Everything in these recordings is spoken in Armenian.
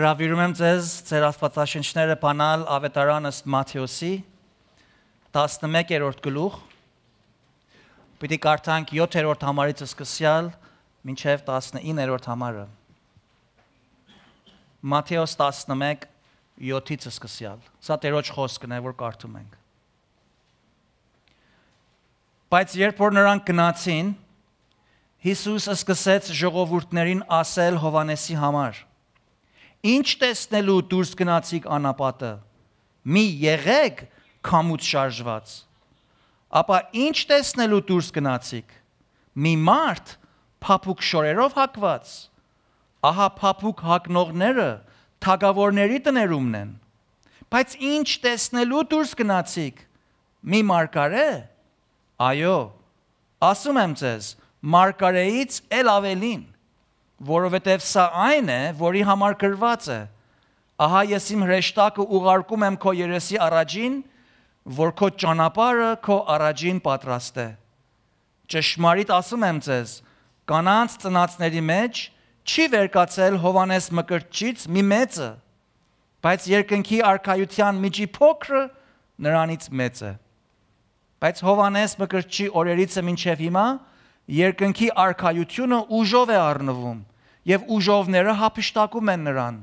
Հրավիրում եմ ձեզ ձեր աստվածաշնչները բանալ ավետարան ըստ Մատթեոսի 11-րդ գլուխ։ Պիտի կարդանք 7-րդ համարից սկսյալ մինչև 19-րդ համարը։ Մատթեոս 11:7-ից սկսյալ։ Սա Տերոջ խոսքն է, որ կարդում ենք։ Բայց երբ որ նրանք գնացին, Հիսուսը սկսեց ժողովուրդներին ասել Հովհաննեսի համար. Ինչ տեսնելու դուրս գնացիք անապատը, մի եղեք քամուց շարժված, ապա ինչ տեսնելու դուրս գնացիք, մի մարդ փափուկ շորերով հագված, ահա փափուկ հագնողները թագավորների տներումն են, բայց ինչ տեսնելու դուրս գնացիք, մի մարգարե, այո, ասում եմ ձեզ, մարգարեից էլ ավելին, որովհետև սա այն է, որի համար գրված է. Ահա ես իմ հրեշտակը ուղարկում եմ քո երեսի առաջին, որ քո ճանապարհը քո առաջին պատրաստ է։ Ճշմարիտ ասում եմ ձեզ, կանանց ծնածների մեջ չի վերկացել Հովհաննես Մկրտչից մի մեծը, բայց երկնքի արքայության միջի փոքրը նրանից մեծ է։ Բայց Հովհաննես Մկրտչի օրերից մինչև հիմա երկնքի արքայությունը ուժով է առնվում, եւ ուժովները հափշտակում են նրան,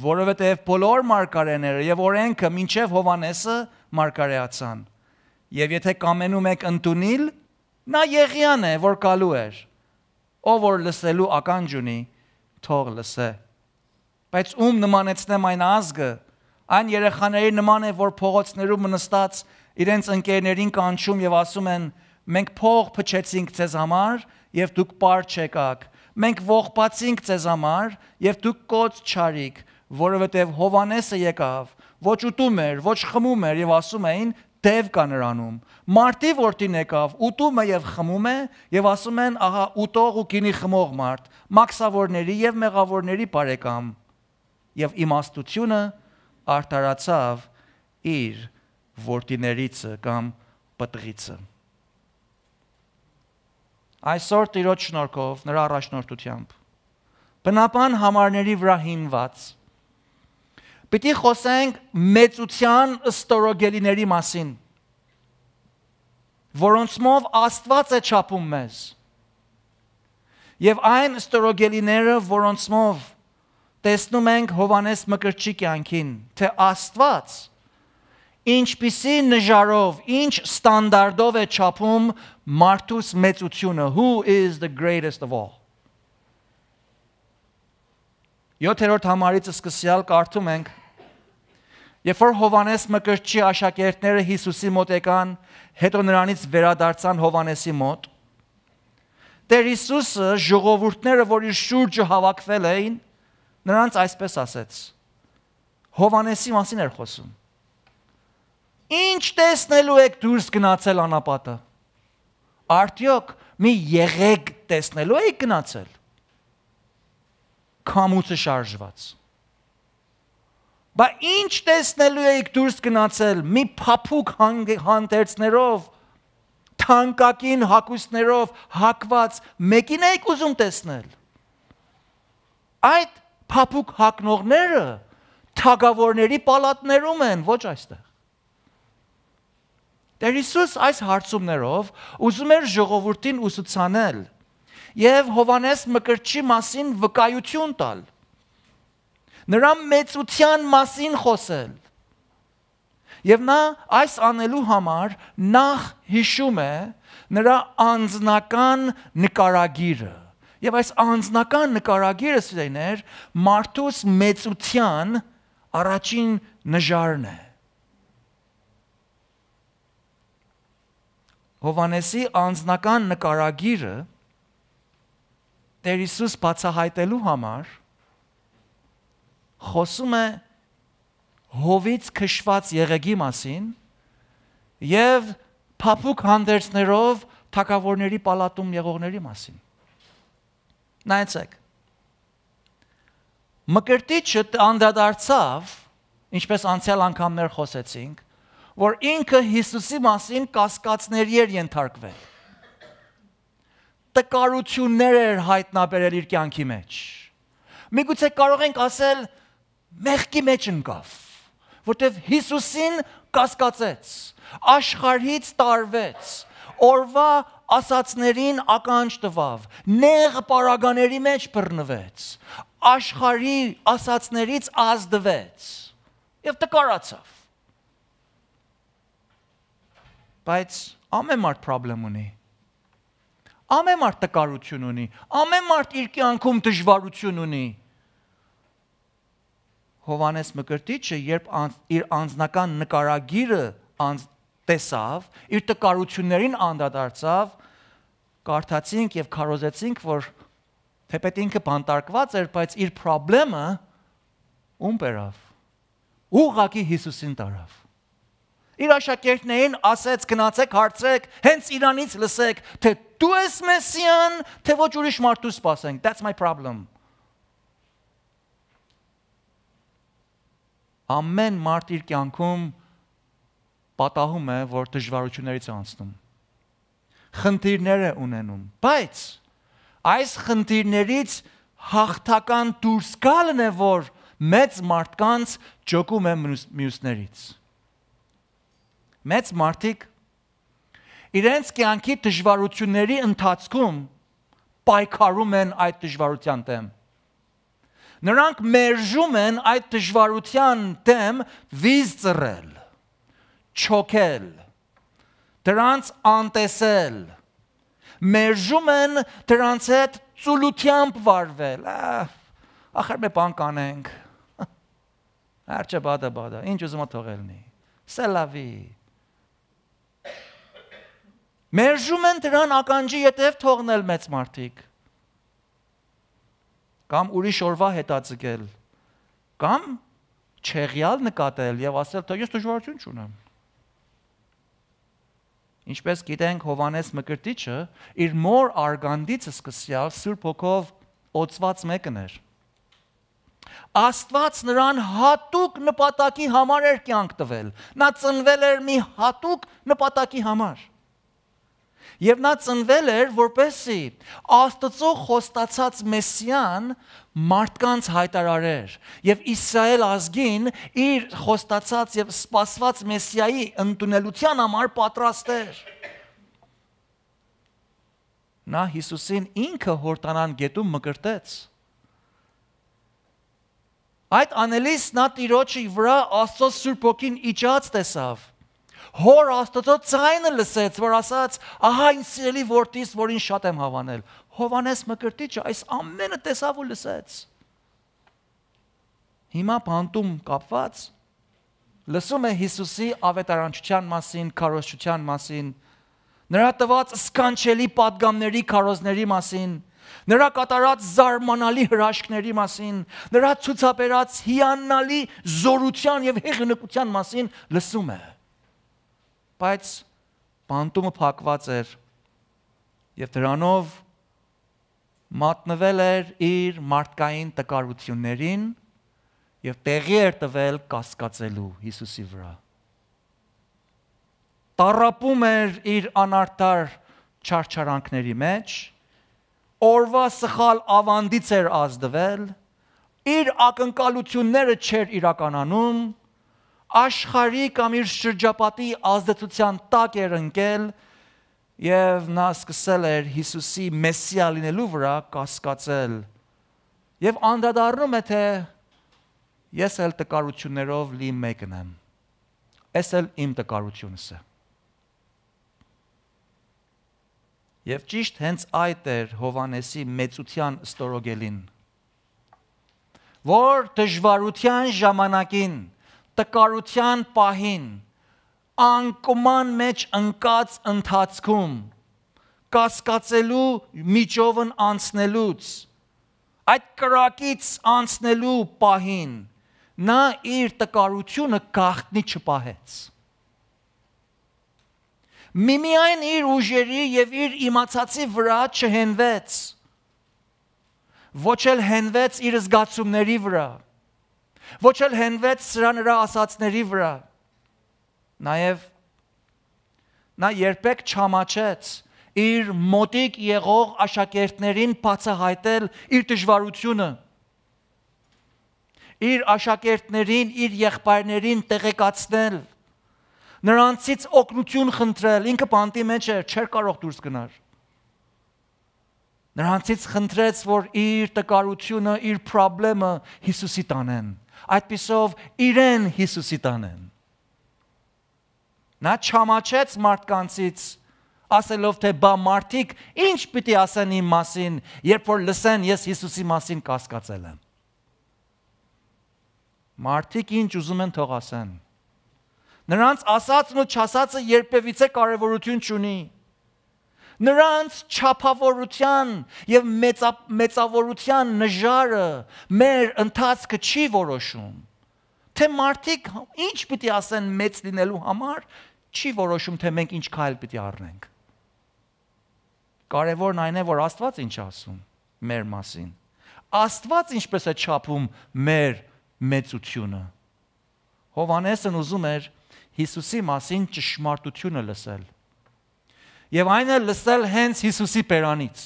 որովհետև բոլոր մարգարեները եւ օրենքը մինչև Հովհաննեսը մարգարեացան։ Եվ եթե կամենում եք ընդունել, նա Եղիան է, որ գալու էր, ով որ լսելու ականջ ունի, թող լսե։ Բայց ում նմանեցնեմ այն ազգը, այն երեխաների նման է, որ փողոցներում նստած իրենց ընկերներին կանչում եւ ասում են. մենք փող փչեցինք ձեզ համար եւ դուք պար չեկաք, մենք ողբացինք ձեզ համար եւ դուք կոց չարիք, որովհետեւ Հովհաննեսը եկավ, ոչ ուտում էր, ոչ խմում էր եւ ասում էին դև կա նրանում։ Մարտի որդին եկավ, ուտում է եւ խմում է եւ ասում են ահա ուտող ու գինի խմող մարդ, մաքսավորների եւ մեղավորների բարեկամ։ Եվ իմաստությունը արտարացավ իր որդիներիցը կամ պտղիցը։ Այսօր Տիրոջ շնորհքով նրա առաջնորդությամբ բնական համարների վրա հիմնված պիտի խոսենք մեծության ստորոգելիների մասին, որոնցմով Աստված է չափում մեզ, եւ այն ստորոգելիները, որոնցմով տեսնում ենք Հովհաննես Մկրտչի կյանքին, թե Աստված ինչպիսի նժարով, ինչ ստանդարտով է չափում մարդուս մեծությունը, who is the greatest of all։ 7-րդ համարից սկսյալ կարդում ենք. Երբ որ Հովհաննես Մկրտչի աշակերտները Հիսուսի մոտ եկան, հետո նրանից վերադարձան Հովհաննեսի մոտ, Տեր Հիսուսը ժողովուրդները, որ իր շուրջը հավաքվել էին, նրանց այսպես ասեց. Հովհաննեսի մասին էր խոսում. Ինչ տեսնելու եք դուրս գնացել անապատը։ Արդյոք մի եղեք տեսնելու եք գնացել։ Քամուցը շարժված։ Բա ինչ տեսնելու եք դուրս գնացել մի փափուկ հանդերձներով, թանկագին հագուստներով հագված մեկին եք ուզում տեսնել։ Այդ փափուկ հագնողները թագավորների պալատներում են, ոչ այստեղ։ Տեր Հիսուս այս հարցումներով ուզում էր ժողովրդին ուսուցանել եւ Հովհաննես Մկրտչի մասին վկայություն տալ, նրա մեծության մասին խոսել։ Եվ նա այս անելու համար նախ հիշում է նրա անձնական նկարագիրը։ Եվ այս անձնական նկարագիրը սիրելիներ մարդուս մեծության առաջին նժարն է։ Հովհաննեսի անձնական նկարագիրը Տեր Հիսուս բացահայտելու համար խոսում է հովից քշված եղեգի մասին եւ փափուկ հանդերձներով թագավորների պալատում եղողների մասին։ Նայեցեք։ Մկրտիչը անդրադարձավ, ինչպես անցյալ անգամներ խոսեցինք, որ ինքը Հիսուսի մասին կասկածների էր ենթարկվել։ Տկարություններ էր հայտնաբերել իր կյանքի մեջ։ Միգուցե կարող ենք ասել, մեղքի մեջ ընկավ, որտեվ Հիսուսին կասկածեց, աշխարհից տարվեց, օրվա ասացներին ականջ տվավ, նեղ պարագաների մեջ բռնվեց, աշխարհի ասացներից ազդվեց եւ տկարացավ։ Բայց ամեն մարդ խնդրեմ ունի։ Ամեն մարդ տկարություն ունի, ամեն մարդ իր կյանքում դժվարություն ունի։ Հովհաննես Մկրտիչը, երբ իր անձնական նկարագիրը տեսավ, իր տկարություններին անդրադարձավ, կարդացինք եւ քարոզեցինք, որ թեպետ ինքը բանտարկված էր, բայց իր խնդրեմը ում բերավ։ Ուղղակի Հիսուսին տարավ։ Իր աշակերտներին ասեց, գնացեք հարցրեք, հենց իրանից լսեք, թե դու ես Մեսիան, թե ոչ ուրիշ մարդու սպասենք։ That's my problem. Ամեն մարդ իր կյանքում պատահում է, որ դժվարություններից է անցնում։ Խնդիրներ է ունենում, բայց այս խնդիրներից հաղթական դուրս գալն է, որ մեծ մարդկանց ջոկում է մյուսներից։ Մեծ մարդիկ իրենց կյանքի դժվարությունների ընթացքում պայքարում են այդ դժվարության դեմ։ Նրանք մերժում են այդ դժվարության դեմ վիզ ծռել, չոքել, դրանց անտեսել, մերժում են դրանց հետ ծուլությամբ վարվել։ Ախր մի բան կանենք։ Արջե բադա, ինչ ուզում թողելնի։ Սելավի։ Մերժում են դրան ականջի ետև թողնել մեծ մարդիկ, կամ ուրիշ օրվա հետաձգել, կամ չեղյալ նկատել եւ ասել, թե ես դժվարություն չունեմ։ Ինչպես գիտենք, Հովհաննես Մկրտիչը իր մոր արգանդից սկսյալ Սուրբ Հոգով օծված մեկն էր։ Աստված նրան հատուկ նպատակի համար էր կյանք տվել։ Նա ծնվել էր մի հատուկ նպատակի համար։ Եվ նա ծնվել էր, որպեսզի Աստծո խոստացած Մեսիան մարդկանց հայտարարեր եւ Իսրայել ազգին իր խոստացած եւ սպասված Մեսիայի ընդունելության համար պատրաստեր։ Նա Հիսուսին ինքը Հորդանան գետում մկրտեց։ Այդ անելիս նա Տիրոջի վրա Աստծո Սուրբ Հոգին իջած տեսավ։ Հոր Աստծո ձայնը լսեց, որ ասաց, ահա ինձ սիրելի որդիս, որին շատ եմ հավանել։ Հովհաննես Մկրտիչը այս ամենը տեսավ ու լսեց։ Հիմա բանտում կապված լսում է Հիսուսի ավետարանչության մասին, քարոզչության մասին, նրա տված սքանչելի պատգամների քարոզների մասին, նրա կատարած զարմանալի հրաշքների մասին, նրա ցուցաբերած հիանալի զորության եւ հեղինակության մասին լսում է։ Բայց բանտումը փակված էր եւ դրանով մատնվել էր իր մարդկային տկարություններին եւ տեղի էր տվել կասկածելու Հիսուսի վրա։ Տարապում էր իր անարտար չարչարանքների մեջ, օրվա սխալ ավանդից էր ազդվել, իր ակնկալությունները չէր իրականանում, աշխարհի կամ իր շրջապատի ազդեցության տակ էր ընկել եւ նա սկսել էր Հիսուսի Մեսիա լինելու վրա կասկածել եւ անդրադառնում է, թե ես էլ տկարություններով լի մեկն եմ, ես էլ իմ տկարությունս է։ Եվ ճիշտ հենց այդ էր Հովհաննեսի մեծության ստորոգելին, որ դժվարության ժամանակին, տկարության պահին, անկման մեջ ընկած ընթացքում, կասկածելու միջովն անցնելուց, այդ կրակից անցնելու պահին, նա իր տկարությունը գաղտնի չպահեց։ Միմիայն իր ուժերի եւ իր իմացածի վրա չհենվեց, ոչ էլ հենվեց իր զգացումների վրա, ոչ էլ հենվեց սրա նրա ասածների վրա, նաև նա երբեք չամաչեց իր մոտիկ եղող աշակերտներին բացահայտել իր դժվարությունը, իր աշակերտներին, իր եղբայրներին տեղեկացնել, նրանցից օգնություն խնդրել, ինքը բանտի մեջ էր, չէր կարող դուրս գնալ։ Նրանցից խնդրեց, որ իր տկարությունը, իր խնդրումը Հիսուսի տանեն, այդպիսով իրեն Հիսուսի տանեն։ Նա չամաչեց մարդկանցից, ասելով, թե բա մարդիկ ինչ պիտի ասեն իմ մասին, երբ որ լսեն ես Հիսուսի մասին կասկածել եմ։ Մարդիկ ինչ ուզում են թող ասեն։ Նրանց ասածն ու չասածը երբևիցե կարևորություն չունի։ Նրանց չափավորության եւ մեծավորության նժարը մեր ընթացքը չի որոշում։ Թե մարդիկ ինչ պիտի ասեն մեծ լինելու համար, չի որոշում, թե մենք ինչ քայլ պիտի առնենք։ Կարևորն այն է, որ Աստված ինչ ասում մեր մասին։ Աստված ինչպես է չափում մեր մեծությունը։ Հովհաննեսն ուզում էր Հիսուսի մասին ճշմարտությունը լսել։ Եվ այն է լսել հենց Հիսուսի բերանից։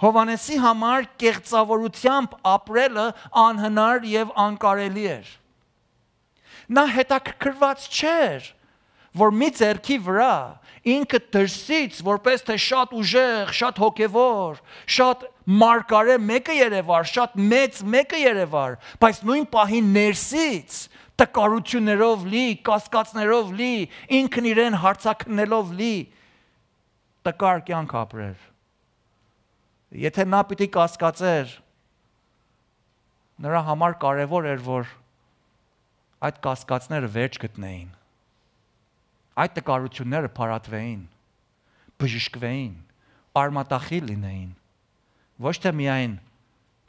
Հովհաննեսի համար կեղծավորությամբ ապրելը անհնար եւ անկարելի էր։ Նա հետաքրքրված չէր, որ մի ձեռքի վրա ինքը դրսից որպես թե շատ ուժեղ, շատ հոգևոր, շատ մարգարե մեկը երևար, շատ մեծ մեկը երևար, բայց նույն պահին ներսից տկարություններով լի, կասկածներով լի, ինքն իրեն հարցաքննելով լի, տկար կյանք ապրեր։ Եթե նա պիտի կասկածեր, նրա համար կարևոր էր, որ այդ կասկածները վերջ գտնեին, այդ տկարությունները փարատվեին, բժշկվեին, արմատախիլ լինեին, ոչ թե միայն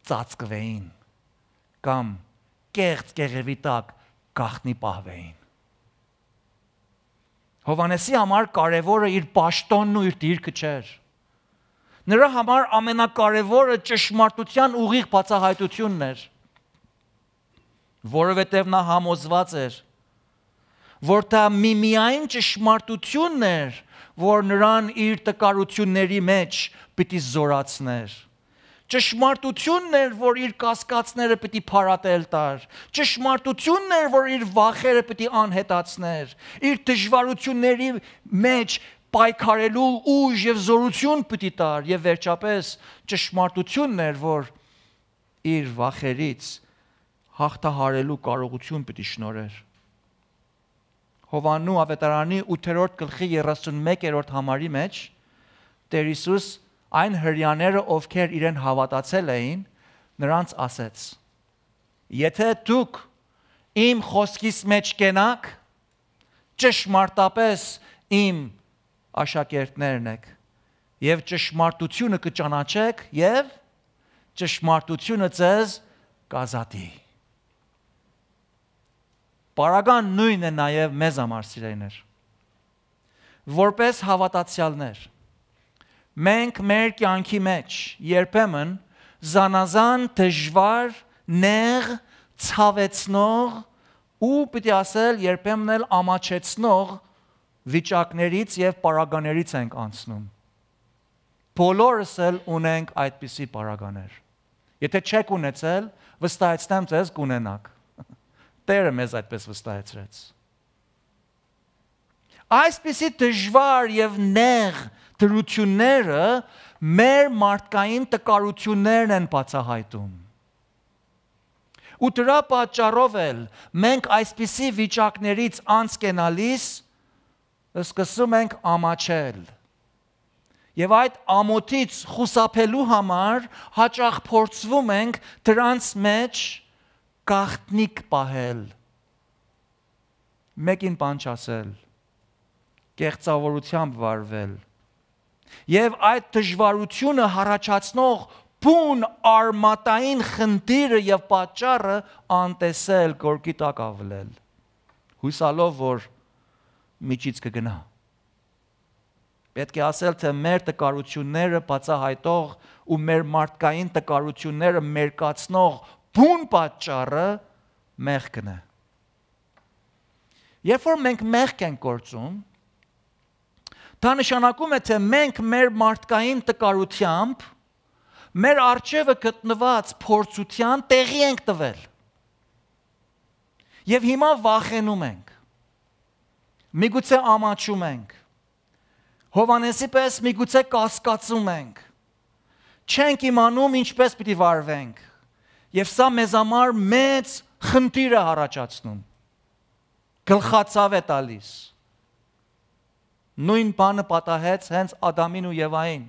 ծածկվեին կամ կեղծ կեղևի տակ գաղտնի պահվեին։ Հովհաննեսի համար կարևորը իր պաշտոնն ու իր դիրքը չէր։ Նրա համար ամենակարևորը ճշմարտության ուղիղ բացահայտությունն էր, որովհետև նա համոզված էր, որ դա միայն ճշմարտությունն էր, որ նրան իր տկարությունների մեջ պիտի զորացներ։ Ճշմարտությունն էր, որ իր կասկածները պիտի փարատել տար։ Ճշմարտությունն էր, որ իր վախերը պիտի անհետացներ։ Իր դժվարությունների մեջ պայքարելու ուժ եւ զորություն պիտի տար եւ վերջապես ճշմարտությունն էր, որ իր վախերից հաղթահարելու կարողություն պիտի շնորհեր։ Հովաննու ավետարանի 8-րդ գլխի 31-րդ համարի մեջ Տեր Հիսուս այն հրյաները, ովքեր իրեն հավատացել էին, նրանց ասեց. Եթե դուք իմ խոսքիս մեջ կենաք, ճշմարտապես իմ աշակերտներն եք, եւ ճշմարտությունը կճանաչեք, եւ ճշմարտությունը ձեզ կազատի։ Պարագան նույնն է նաեւ մեզ համար, սիրելիներ։ Որպես հավատացյալներ, մենք մեր կյանքի մեջ երբեմն զանազան դժվար, նեղ, ցավեցնող ու պիտի ասել երբեմն էլ ամաչեցնող վիճակներից եւ պարագաներից ենք անցնում։ Բոլորս էլ ունենք այդպիսի պարագաներ։ Եթե չեք ունեցել, վստահեցնեմ ձեզ կունենաք։ Տերը մեզ այդպես վստահեցրեց։ Այսպիսի դժվար եւ նեղ դրությունները մեր մարդկային տկարություններն են բացահայտում։ Ու դրա պատճառով էլ մենք այսպիսի վիճակներից անց կենալիս սկսում ենք ամաչել։ Եվ այդ ամոթից խուսափելու համար հաճախ փորձվում ենք դրանց մեջ գաղտնիք պահել, մեկին բան չասել, կեղծավորությամբ վարվել, եւ այդ դժվարությունը հառաջացնող բուն արմատային խնդիրը եւ պատճառը անտեսել, գորգի տակ ավլել, հուսալով, որ միջից կգնա։ Պետք է ասել, թե մեր տկարությունները բացահայտող ու մեր մարդկային տկարությունները մերկացնող բուն պատճառը մեղքն է։ Երբ որ մենք մեղք ենք գործում, դա նշանակում է, թե մենք մեր մարդկային տկարությամբ մեր արջևը գտնված փորձության տեղի ենք տվել։ Եվ հիմա վախենում ենք։ Միգուցե ամաչում ենք։ Հովանեսի պես միգուցե կասկածում ենք։ Չենք իմանում ինչպես պիտի վարվենք։ Եվ սա մեզ համար մեծ խնդիր է առաջացնում։ Գլխացավ է տալիս։ Նույն բանը պատահեց հենց Ադամին ու Եվային։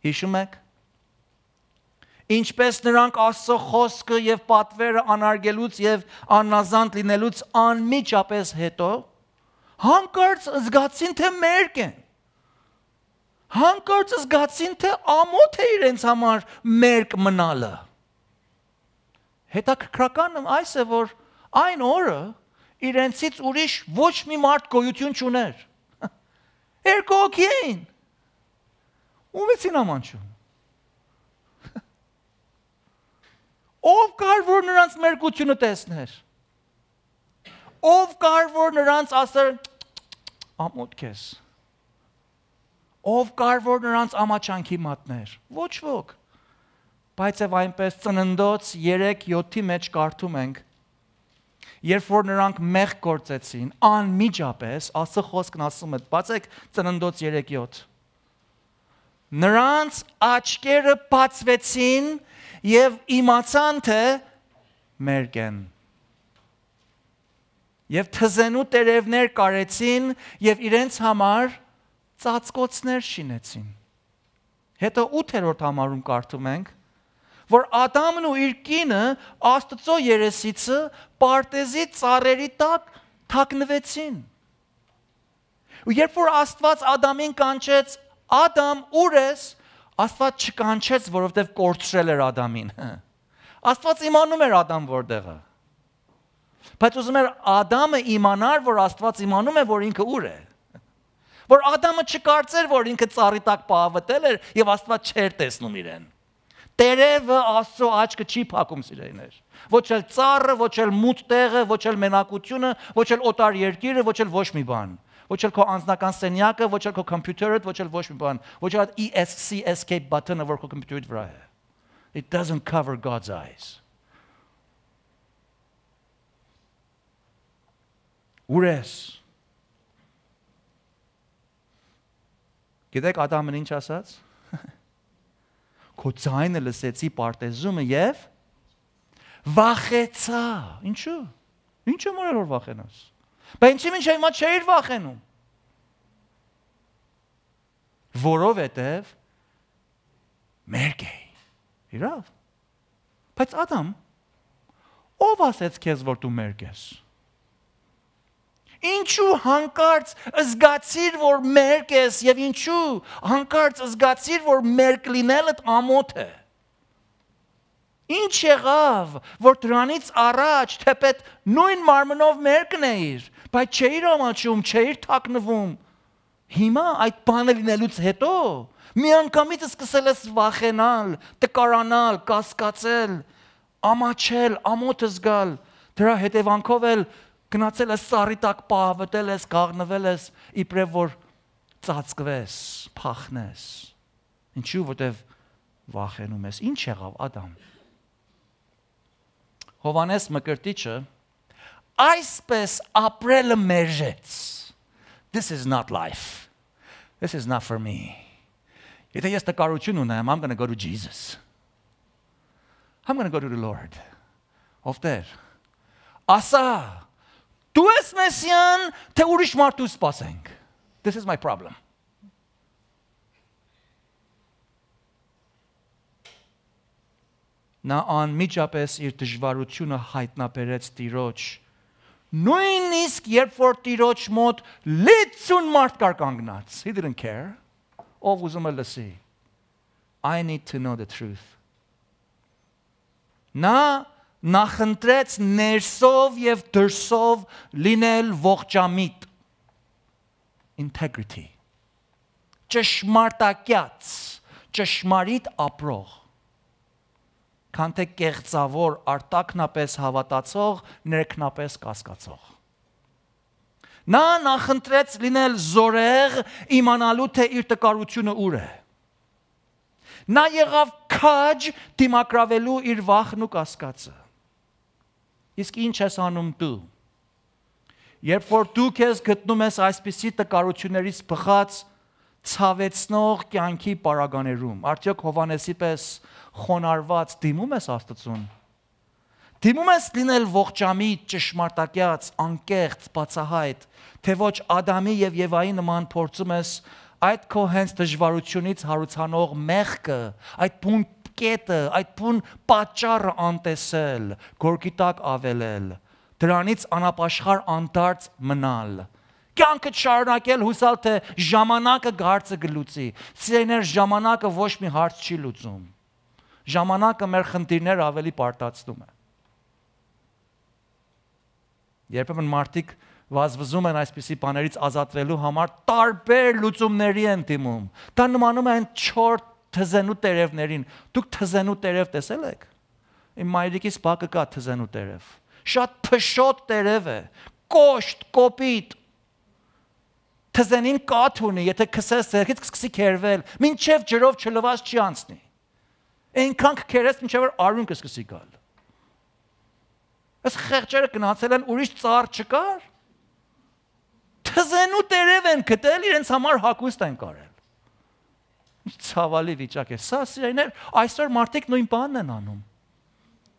Հիշում եք։ Ինչպես նրանք Աստծո խոսքը եւ պատվերը անարգելուց եւ աննազանդ լինելուց անմիջապես հետո հանկարծ զգացին թե մերկ են։ Հանկարծ զգացին թե ամոթ է իրենց համար մերկ մնալը։ Հետաքրքրականը այս է, որ այն օրը իրենցից ուրիշ ոչ մի մարդ գոյություն չուներ։ Երկու հոգի էին։ Ումից ամանչում։ Ով կար, որ նրանց մերկությունը տեսներ։ Ով կար, որ նրանց ասեր ամոթ քեզ։ Ով կար, որ նրանց ամաչանքի մատներ։ Ոչ ոք։ Բայց եւ այնպես Ծննդոց 3:7-ի մեջ կարդում ենք, երբ որ նրանք մեղք գործեցին, անմիջապես Աստծո խոսքն ասում է, բացեք Ծննդոց 3:7։ Նրանց աչքերը բացվեցին եւ իմացան թե մերկ են։ Եվ թզենու տերևներ կարեցին եւ իրենց համար ծածկոցներ շինեցին։ Հետո 8-րդ համարում կարդում ենք, որ Ադամն ու իր կինը Աստծո երեսիցը պարտեզի ծառերի տակ թաքնվեցին։ Ու երբ որ Աստված Ադամին կանչեց, Ադամ, ուր ես, Աստված չկանչեց, որովհետև կորցրել էր Ադամին։ Աստված իմանում էր Ադամ որտեղ է։ Բայց ուզում էր Ադամը իմանար, որ Աստված իմանում է, որ ինքը ուր է։ Որ Ադամը չկարծեր, որ ինքը ծառի տակ պահավտել էր եւ Աստված չէր տեսնում իրեն։ Տերևը Աստծո աչքը չի փակում սիրելիներ։ Ոչ էլ ծառը, ոչ էլ մութ տեղը, ոչ էլ մենակությունը, ոչ էլ օտար երկիրը, ոչ էլ ոչ մի բան։ Ոչ էլ քո անձնական սենյակը, ոչ էլ քո համբյուտերը, ոչ էլ ոչ մի բան, ոչ էլ ESC escape button-ը, որ քո համբյուտերի վրա է։ It doesn't cover God's eyes. Ուր ես։ Գիտեք Ադամն ինչ ասաց։ Քո ձայնը լսեցի պարտեզումը եւ վախեցա։ Ինչու՞։ Ինչու՞ մորել որ վախենաս։ Բայց ինչի՞ ինչ հիմա չէիր վախենում։ Որովհետև մերկ էի։ Իրավ։ Բայց Ադամ, ով ասեց քեզ, որ դու մերկ ես։ Ինչու հանկարծ զգացիր, որ մերկ ես եւ ինչու հանկարծ զգացիր, որ մերկ լինելդ ամոթ է։ Ինչ եղավ, որ դրանից առաջ թեպետ նույն մարմնով մերկն էիր, բայց չէիր ամաչում, չէիր թաքնվում։ Հիմա այդ բանը լինելուց հետո միանգամից սկսել ես վախենալ, տկարանալ, կասկածել, ամաչել, ամոթ զգալ, դրա հետևանքով էլ գնացել ես սառի տակ պահավտել ես, կաղնվել ես, իբրև որ ծածկվես, փախնես։ Ինչու, որտեվ վախենում ես։ Ինչ եղավ Ադամ։ Հովանես Մկրտիչը այսպես ապրելը մերժեց։ This is not life. This is not for me. Եթե ես տկարություն ունեմ, I'm going to go to Jesus. I'm going to go to the Lord. Ովտեր։ Ասա Դու ես Մեսիան, թե ուրիշ մարդու սպասենք։ This is my problem. Նա անմիջապես իր դժվարությունը հայտնաբերեց Տիրոջ։ Նույնիսկ երբ որ Տիրոջ մոտ լիցուն մարդ կար կանգնած։ He didn't care. Ով ուզում է լսի։ I need to know the truth. Նա նախընտրեց ներսով եւ դրսով լինել ողջամիտ integrity ճշմարտակյաց ճշմարիտ ապրող քան թե կեղծավոր արտակնապես հավատացող ներքնապես կասկածող նա նախընտրեց լինել զորեղ իմանալու թե իր տկարությունը ուր է նա եղավ քաջ դիմակրավելու իր վախն ու կասկածը։ Իսկ ինչ ես անում դու։ Երբ որ դու քեզ գտնում ես այսպիսի տկարություններից բխած ցավեցնող կյանքի պարագաներում, արդյոք Հովանեսի պես խոնարհված դիմում ես Աստծուն։ Դիմում ես լինել ողջամիտ, ճշմարտակյաց, անկեղծ, բացահայտ, թե ոչ Ադամի եւ Եվայի նման փորձում ես այդ քո հենց դժվարությունից հարուցանող մեղքը, այդ բուն կետը, այդ բուն պատճառը անտեսել, գորգի տակ ավելել, դրանից անապաշխար անդարձ մնալ, կյանքը շարունակել հուսալ, թե ժամանակը հարցը կլուծի։ Սիրելիներ, ժամանակը ոչ մի հարց չի լուծում։ Ժամանակը մեր խնդիրները ավելի պարտացնում է։ Երբեմն մարդիկ վազվզում են այսպիսի բաներից ազատվելու համար տարբեր լուծումների են դիմում։ Դա նմանում է այն չոր թզենու տերևներին։ Դուք թզենու տերև տեսել եք։ Իմ մայրիկիս բակը կա թզենու տերև։ Շատ փշոտ տերև է, կոշտ, կոպիտ։ Թզենին կաթ ունի, եթե քսես ձեռքից կսկսի քերվել, մինչև ջրով չլված չի անցնի։ Այնքան կքերես, մինչև որ արյուն կսկսի գալ։ Այս խեղճերը գնացել են, ուրիշ ծառ չկար։ Թզենու տերև են գտել, իրենց համար հագուստ են կարել։ Ինչ ցավալի վիճակ է։ Սա սիրելիներ, այսօր մարդիկ նույն բանն են անում։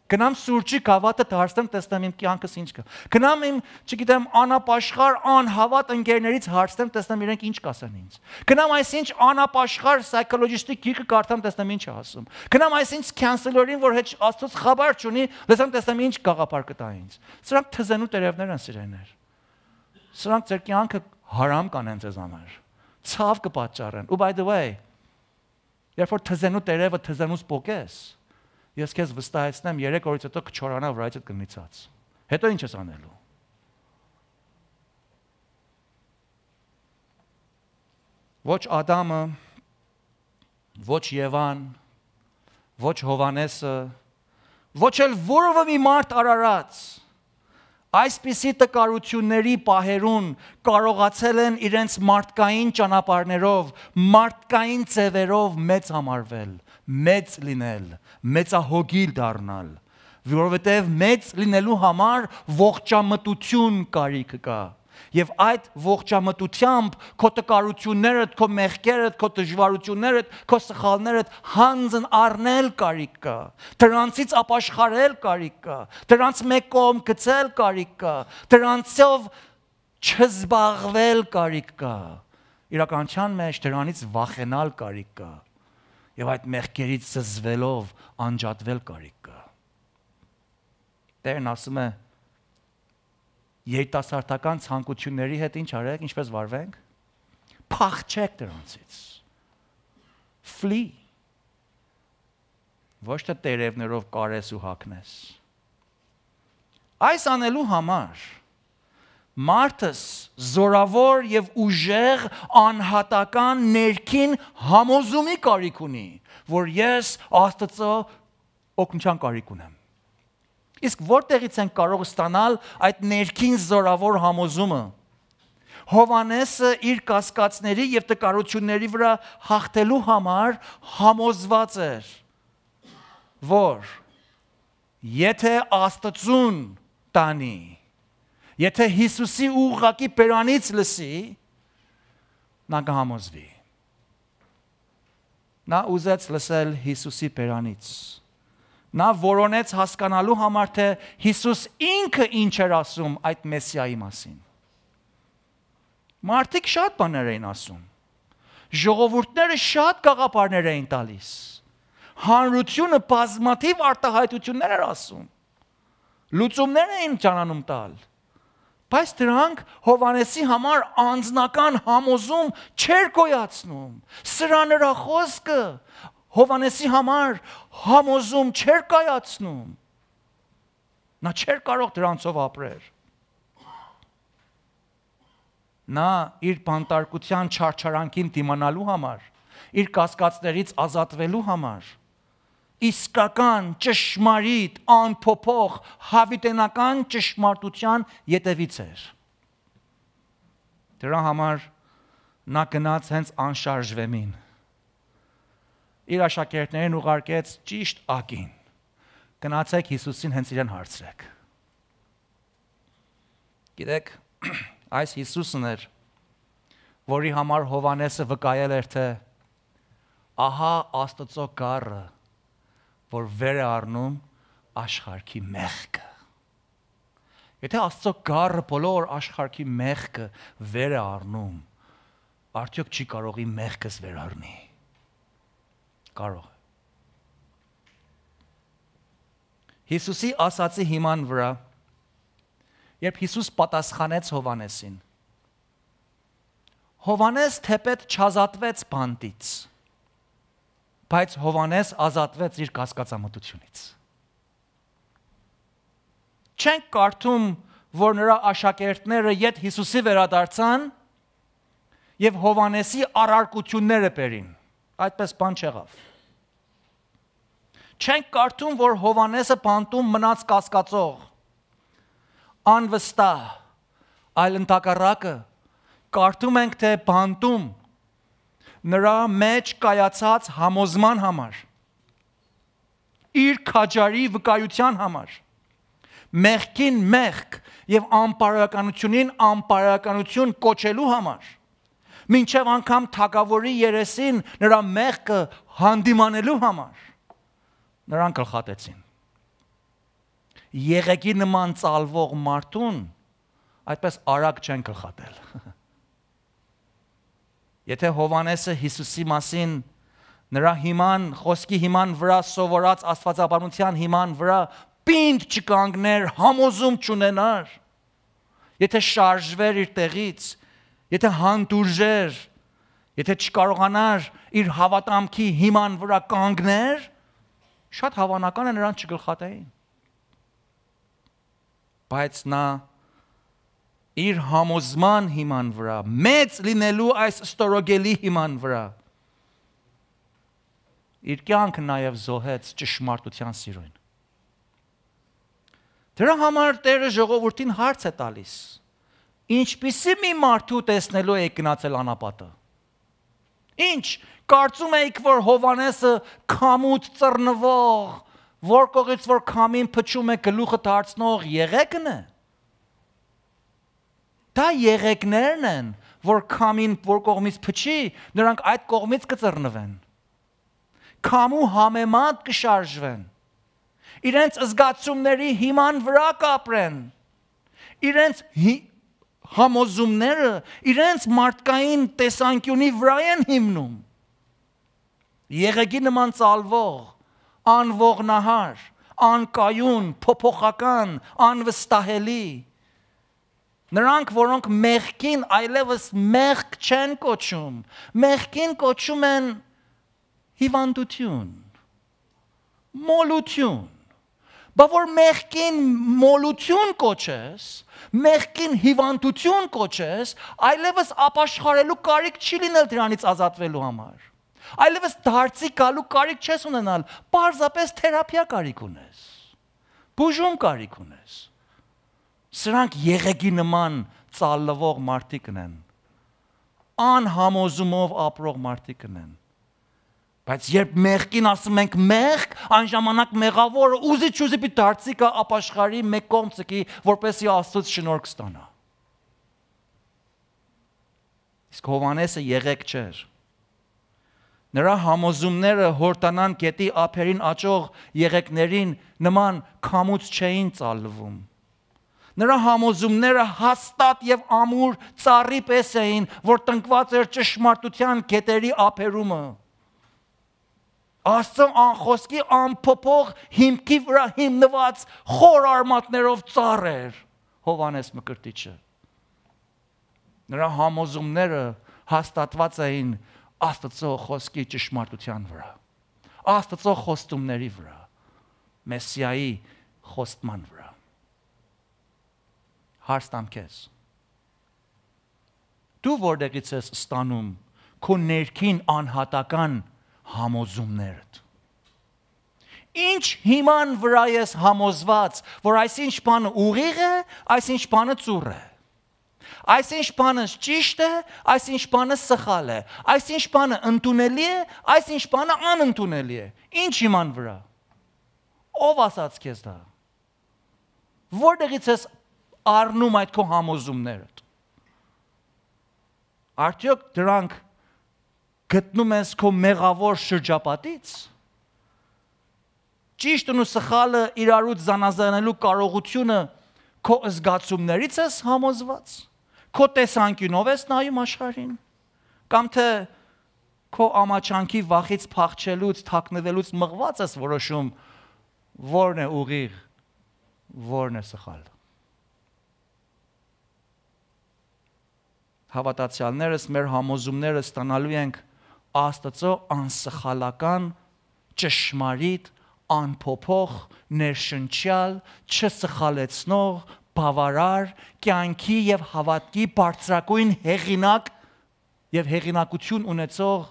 Գնամ սուրճի գավաթը դարձնեմ, տեսնեմ իմ կյանքս ինչ կա։ Գնամ իմ, չգիտեմ, անապաշխար, անհավատ ընկերներից հարցնեմ, տեսնեմ իրենք ինչ կասեն ինձ։ Գնամ այսինչ անապաշխար psychologist-ի գիրքը կարդամ, տեսնեմ ինչ է ասում։ Գնամ այսինչ counselor-ին, որ հետ Աստծոց խաբար չունի, լսեմ, տեսնեմ ինչ գաղափար կտա ինձ։ Սրանք թզենու տերևներ են, սիրելիներ։ Սրանք ձեր կյանքը հարամ կանեն ձեզ համար։ Ցավ կպատճառեն։ Ու by the way, երբ որ թզենու տերևը թզենուց պոկես, ես քեզ վստահեցնեմ 3 օրից հետո կչորանա վրայից կնիցած։ Հետո ինչ ես անելու։ Ոչ Ադամը, ոչ Եվան, ոչ Հովանեսը, ոչ էլ որևէ մի մարդ արարած այսպիսի տկարությունների պահերուն կարողացել են իրենց մարդկային ճանապարհներով, մարդկային ձևերով մեծ համարվել, մեծ լինել, մեծահոգիլ դառնալ, որովհետև մեծ լինելու համար ողջամտություն կարիք կա։ Եվ այդ ողջամտությամբ քո տկարություններդ, քո մեղքերդ, քո դժվարություններդ, քո սխալներդ հանձն առնել կարիք կա, դրանցից ապաշխարել կարիք կա, դրանց մեկ կողմ գցել կարիք կա, դրանցով չզբաղվել կարիք կա, իրականության մեջ դրանից վախենալ կարիք կա, եւ այդ մեղքերից զզվելով անջատվել կարիք կա։ Տերն ասում է երիտասարդական ցանկությունների հետ ինչ արեք, ինչպես վարվենք։ Փախչեք դրանցից։ Flee։ Ոչ թե տերևներով կարես ու հագնես։ Այս անելու համար մարդս զորավոր եւ ուժեղ անհատական ներքին համոզումի կարիք ունի, որ ես Աստծո օգնության կարիք ունեմ։ Իսկ որտեղից են կարող ստանալ այդ ներքին զորավոր համոզումը։ Հովանեսը իր կասկածների եւ տկարությունների վրա հաղթելու համար համոզված էր, որ եթե Աստծուն տանի, եթե Հիսուսի ուղղակի բերանից լսի, նա կհամոզվի։ Նա ուզեց լսել Հիսուսի բերանից։ Նա որոնեց հասկանալու համար, թե Հիսուս ինքը ինչ էր ասում այդ Մեսիայի մասին։ Մարդիկ շատ բաներ էին ասում։ Ժողովուրդները շատ գաղափարներ էին տալիս։ Հանրությունը բազմաթիվ արտահայտություններ էր ասում։ Լուծումներ էին ճանանում տալ։ Բայց դրանք Հովանեսի համար անձնական համոզում չէր գոյացնում։ Սրա նրա խոսքը Հովանեսի համար համոզում չէր կայացնում։ Նա չէր կարող դրանցով ապրել։ Նա իր բանտարկության չարչարանքին դիմանալու համար, իր կասկածներից ազատվելու համար, իսկական, ճշմարիտ, անփոփոխ, հավիտենական ճշմարտության ետևից էր։ Դրա համար նա գնաց հենց անշարժ վեմին։ իր աշակերտներին ուղարկեց ճիշտ ակին։ Գնացեք Հիսուսին հենց իրեն հարցրեք։ Գիտեք, այս Հիսուսն էր, որի համար Հովանեսը վկայել էր, թե ահա Աստծո գառը, որ վեր է առնում աշխարհի մեղքը։ Եթե Աստծո գառը բոլոր աշխարհի մեղքը վեր է առնում, արդյոք չի կարող ի մեղքս վեր առնի։ Կարող է։ Հիսուսի ասացի հիման վրա, երբ Հիսուս պատասխանեց Հովանեսին, Հովանես թեպետ չազատվեց բանտից, բայց Հովանես ազատվեց իր կասկածամտությունից։ Չենք կարդում, որ նրա աշակերտները ետ Հիսուսի վերադարձան եւ Հովանեսի առարկությունները բերին։ Այդպես բան չեղավ։ Չենք կարդում, որ Հովանեսը բանտում մնաց կասկածող, անվստահ, այլ ընդհակառակը կարդում ենք, թե բանտում նրա մեջ կայացած համոզման համար, իր քաջարի վկայության համար, մեղքին մեղք եւ անպարոյականությունին անպարոյականություն կոչելու համար, մինչև անգամ թագավորի երեսին նրա մեղքը հանդիմանելու համար, նրան գլխատեցին։ Եղեգի նման ծալվող մարդուն այդպես արագ չեն գլխատել։ Եթե Հովանեսը Հիսուսի մասին նրա հիման, խոսքի հիման վրա սովորած աստվածաբանության հիման վրա պինդ չկանգներ, համոզում չունենար, եթե շարժվեր իր տեղից, եթե հանդուրժեր, եթե չկարողանար իր հավատամքի հիման վրա կանգներ, շատ հավանական է նրան չգլխատեին։ Բայց նա իր համոզման հիման վրա, մեծ լինելու այս ստորոգելի հիման վրա, իր կյանքը նաև զոհեց ճշմարտության սիրուն։ Դրա համար Տերը ժողովրդին հարց է տալիս. ինչպիսի մի մարդու տեսնելու եք գնացել անապատը։ Ինչ, կարծում եք, որ Հովանեսը քամուց ծռնվող, որ կողից որ քամին փչում է գլուխը դարձնող եղեգն է։ Դա եղեգներն են, որ քամին որ կողմից փչի, նրանք այդ կողմից կծռնվեն։ Քամու համեմատ կշարժվեն։ Իրենց զգացումների հիման վրա կապրեն։ Իրենց համոզումները իրենց մարդկային տեսանկյունի վրա են հիմնում։ Եղեգի նման ծալվող, անողնահար, անկայուն, փոփոխական, անվստահելի։ Նրանք, որոնք մեղքին այլևս մեղք չեն կոչում, մեղքին կոչում են հիվանդություն, մոլություն։ Բա որ մեղքին մոլություն կոչես, մեղքին հիվանդություն կոչես, այլևս ապաշխարելու կարիք չի լինել դրանից ազատվելու համար։ Այլևս դարձի գալու կարիք չես ունենալ, պարզապես թերապիա կարիք ունես, բուժում կարիք ունես։ Սրանք եղեգի նման ծալվող մարդիկ են, անհամոզումով ապրող մարդիկ են։ Բայց երբ մեղքին ասում ենք մեղք, այն ժամանակ մեղավորը ուզի պիտի դարձի կա ապաշխարի մեկ կողմ ցկի, որպեսզի Աստծուց շնորհք ստանա։ Իսկ Հովանեսը եղեգ չէր։ Նրա համոզումները Հորդանան գետի ափերին աճող եղեգներին նման քամուց չէին ծալվում։ Նրա համոզումները հաստատ եւ ամուր ծառի պես էին, որ տնկված էր ճշմարտության գետերի ափերումը։ Աստծո անխոսքի անփոփոխ հիմքի վրա հիմնված խոր արմատներով ծառ էր Հովանես Մկրտիչը։ Նրա համոզումները հաստատված էին Աստծո խոսքի ճշմարտության վրա, Աստծո խոստումների վրա, Մեսիայի խոստման վրա։ Հարց տամ քեզ։ Դու որտեղից ես ստանում քո ներքին անհատական համոզումներդ։ Ինչ հիման վրա ես համոզված, որ այսինչ բանը ուղիղ է, այսինչ բանը ծուռ է։ Այս ինչ բանը ճիշտ է, այս ինչ բանը սխալ է, այս ինչ բանը ընդունելի է, այս ինչ բանը անընդունելի է։ Ինչ իման վրա։ Ով ասաց քեզ դա։ Որտեղից ես առնում այդ քո համոզումներդ։ Արդյոք դրանք գտնում ես քո մեղավոր շրջապատից։ Ճիշտն ու սխալը իրարուց զանազանելու կարողությունը քո զգացումներից ես համոզված։ Քո տեսանկյունով ես նայում աշխարհին, կամ թե քո ամաչանքի վախից փախչելուց, թաքնվելուց մղված ես որոշում որն է ուղիղ, որն է սխալ։ Հավատացյալներս մեր համոզումները ստանալու ենք Աստծո անսխալական, ճշմարիտ, անփոփոխ, ներշնչյալ, չսխալեցնող, բավարար, կյանքի եւ հավատքի բարձրակույն հեղինակ եւ հեղինակություն ունեցող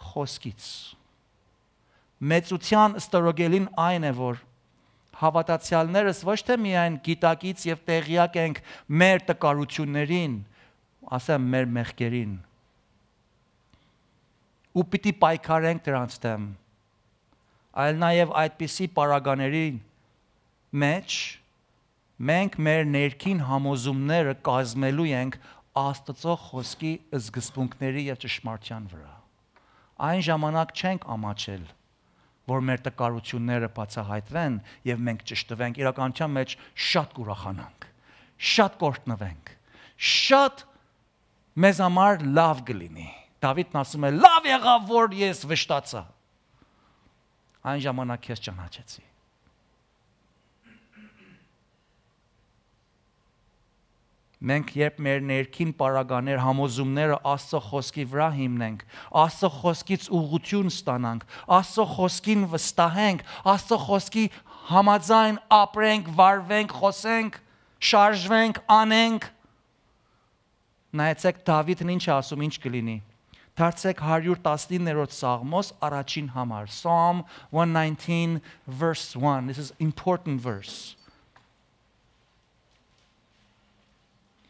խոսքից։ Մեծության ստորոգելին այն է, որ հավատացյալներս ոչ թե միայն գիտակից եւ տեղյակ ենք մեր տկարություններին, ասեմ մեր մեղքերին, ու պիտի պայքարենք դրանց դեմ, այլ նաեւ այդպիսի պարագաների մեջ մենք մեր ներքին համոզումները կազմելու ենք Աստծո խոսքի սկզբունքների եւ ճշմարտության վրա։ Այն ժամանակ չենք ամաչել, որ մեր տկարությունները բացահայտվեն եւ մենք ճշտվենք, իրականության մեջ շատ կուրախանանք, շատ կորտնվենք, շատ մեզ համար լավ կլինի։ Դավիթն ասում է. «Լավ եղավ, որ ես վշտացա»։ Այն ժամանակ ես ճանաչեցի։ Մենք երբ մեր ներքին պարագաներ, համոզումները Աստծո խոսքի վրա հիմնենք, Աստծո խոսքից ուղղություն ստանանք, Աստծո խոսքին վստահենք, Աստծո խոսքի համաձայն ապրենք, վարվենք, խոսենք, շարժվենք, անենք։ Նայեցեք Դավիթն ինչ է ասում, ինչ կլինի։ Դարձեք 119-րդ Սաղմոս առաջին համար, Psalm 119 verse 1. This is important verse.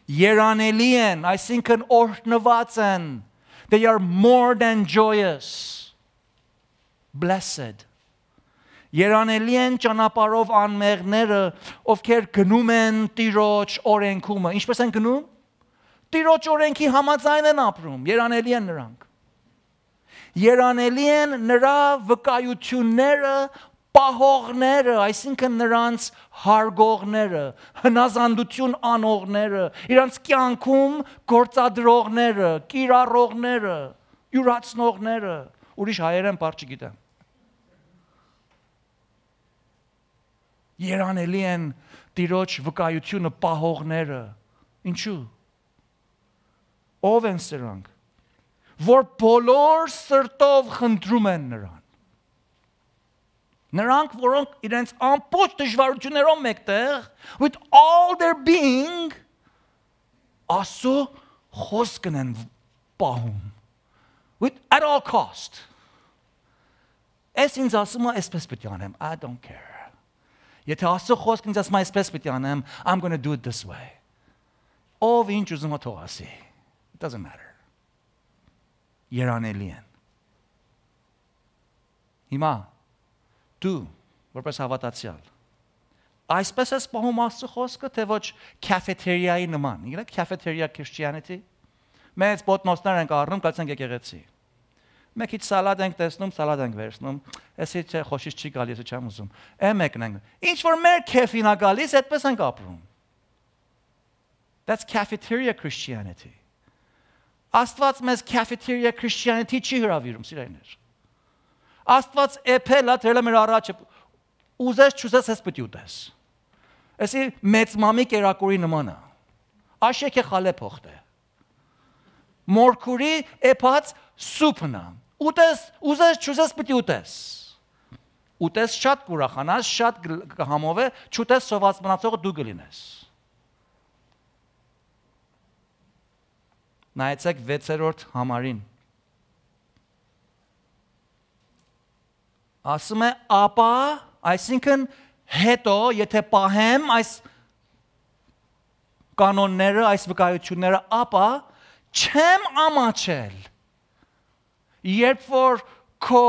Երանելի են, այսինքն օրհնված են. They are more than joyous. Blessed. Երանելի են ճանապարհով անմեղները, ովքեր գնում են Տիրոջ օրենքումը։ Ինչպես են գնում։ Տիրոջ օրենքի համաձայն են ապրում, երանելի են նրանք։ Երանելի են նրա վկայությունները, պահողները, այսինքն նրանց հարգողները, հնազանդություն անողները, իրանց կյանքում գործադրողները, կիրառողները, յուրացնողները, ուրիշ հայերեն բառ չգիտեմ։ Երանելի են Տիրոջ վկայությունը պահողները։ Ինչու։ Ով են սրանք, որ բոլոր սրտով խնդրում են նրան։ Նրանք, որոնք իրենց ամբողջ դժվարություններով մեկտեղ, with all their being, Աստծո խոսքն են պահում, at all cost։ Ես ինձ ասում եմ, այսպես պետք է անեմ, I don't care։ Եթե Աստծո խոսքն ինձ ասում է, այսպես պետք է անեմ, I'm going to do it this way։ Ով ինչ ուզում է թող ասի, it doesn't matter։ Երանելի են։ Հիմա դու, որպես հավատացյալ, այսպես ես պահում Աստծո խոսքը, թե ոչ cafeteria-ի նման։ Գիտեք, cafeteria Christianity։ Մեծ ոտնոցներ ենք առնում, կացենք եկեղեցի։ Մեկից սալատ ենք տեսնում, սալատ ենք վերցնում։ Էսի չէ, խոշից չի գալիս, չեմ ուզում։ Մեկն ենք։ Ինչ որ մեր քեֆին է գալիս, այդպես ենք ապրում։ That's cafeteria Christianity։ Աստված մեզ cafeteria Christianity չի հրավիրում, սիրելիներ։ Աստված էփելա դրել է մեր առաջը, ուզես չուզես ես պետք է ուտես։ Էսի մեծ մամի կերակուրի նման է։ Աշեքը խալե փոխտե։ Մորքուրի էփած սուպն է։ Ուտես, ուզես չուզես պետք է ուտես։ Ուտես շատ կուրախանաս, շատ կհամով է, չուտես սոված մնացողը դու կլինես։ Նայեցեք 6-րդ համարին։ Ասում է ապա, այսինքն հետո, եթե պահեմ այս կանոնները, այս վկայությունները, ապա չեմ ամաչել։ Երբ որ քո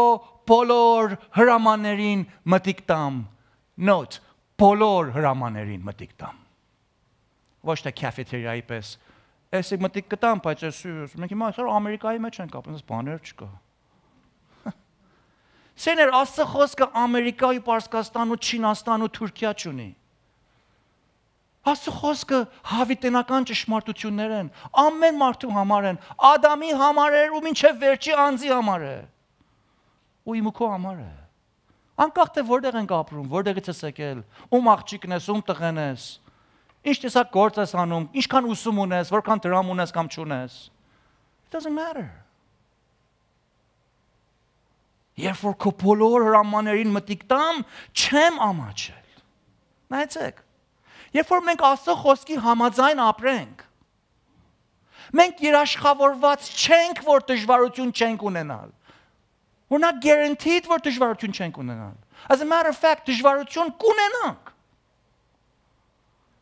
բոլոր հրամաներին մտիկ տամ, note, բոլոր հրամաներին մտիկ տամ։ Ոչ թե cafeteria-ի պես, էսի մտիկ կտամ, բայց մենք հիմա այսօր Ամերիկայի մեջ ենք ապրում, այս բաներ չկա։ Սեներ Աստծո խոսքը Ամերիկա ու Պարսկաստան ու Չինաստան ու Թուրքիա չունի։ Աստծո խոսքը հավիտենական ճշմարտություններ են, ամեն մարդու համար են, Ադամի համար էր ու մինչև վերջի անձի համար է։ Ու իմ ու քո համար է։ Անկախ թե որտեղ ենք ապրում, որտեղից ես եկել, ում աղջիկն ես, ում տղեն ես, ինչ տեսակ գործ ես անում, ինչքան ուսում ունես, որքան դրամ ունես կամ չունես։ It doesn't matter։ Երբ որ քո բոլոր հրամաներին մտիկ տամ, չեմ ամաչել։ Նայեցեք։ Երբ որ մենք Աստծո խոսքի համաձայն ապրենք, մենք երաշխավորված չենք, որ դժվարություն չենք ունենալ։ We're not guaranteed, որ դժվարություն չենք ունենալ։ As a matter of fact, դժվարություն կունենանք։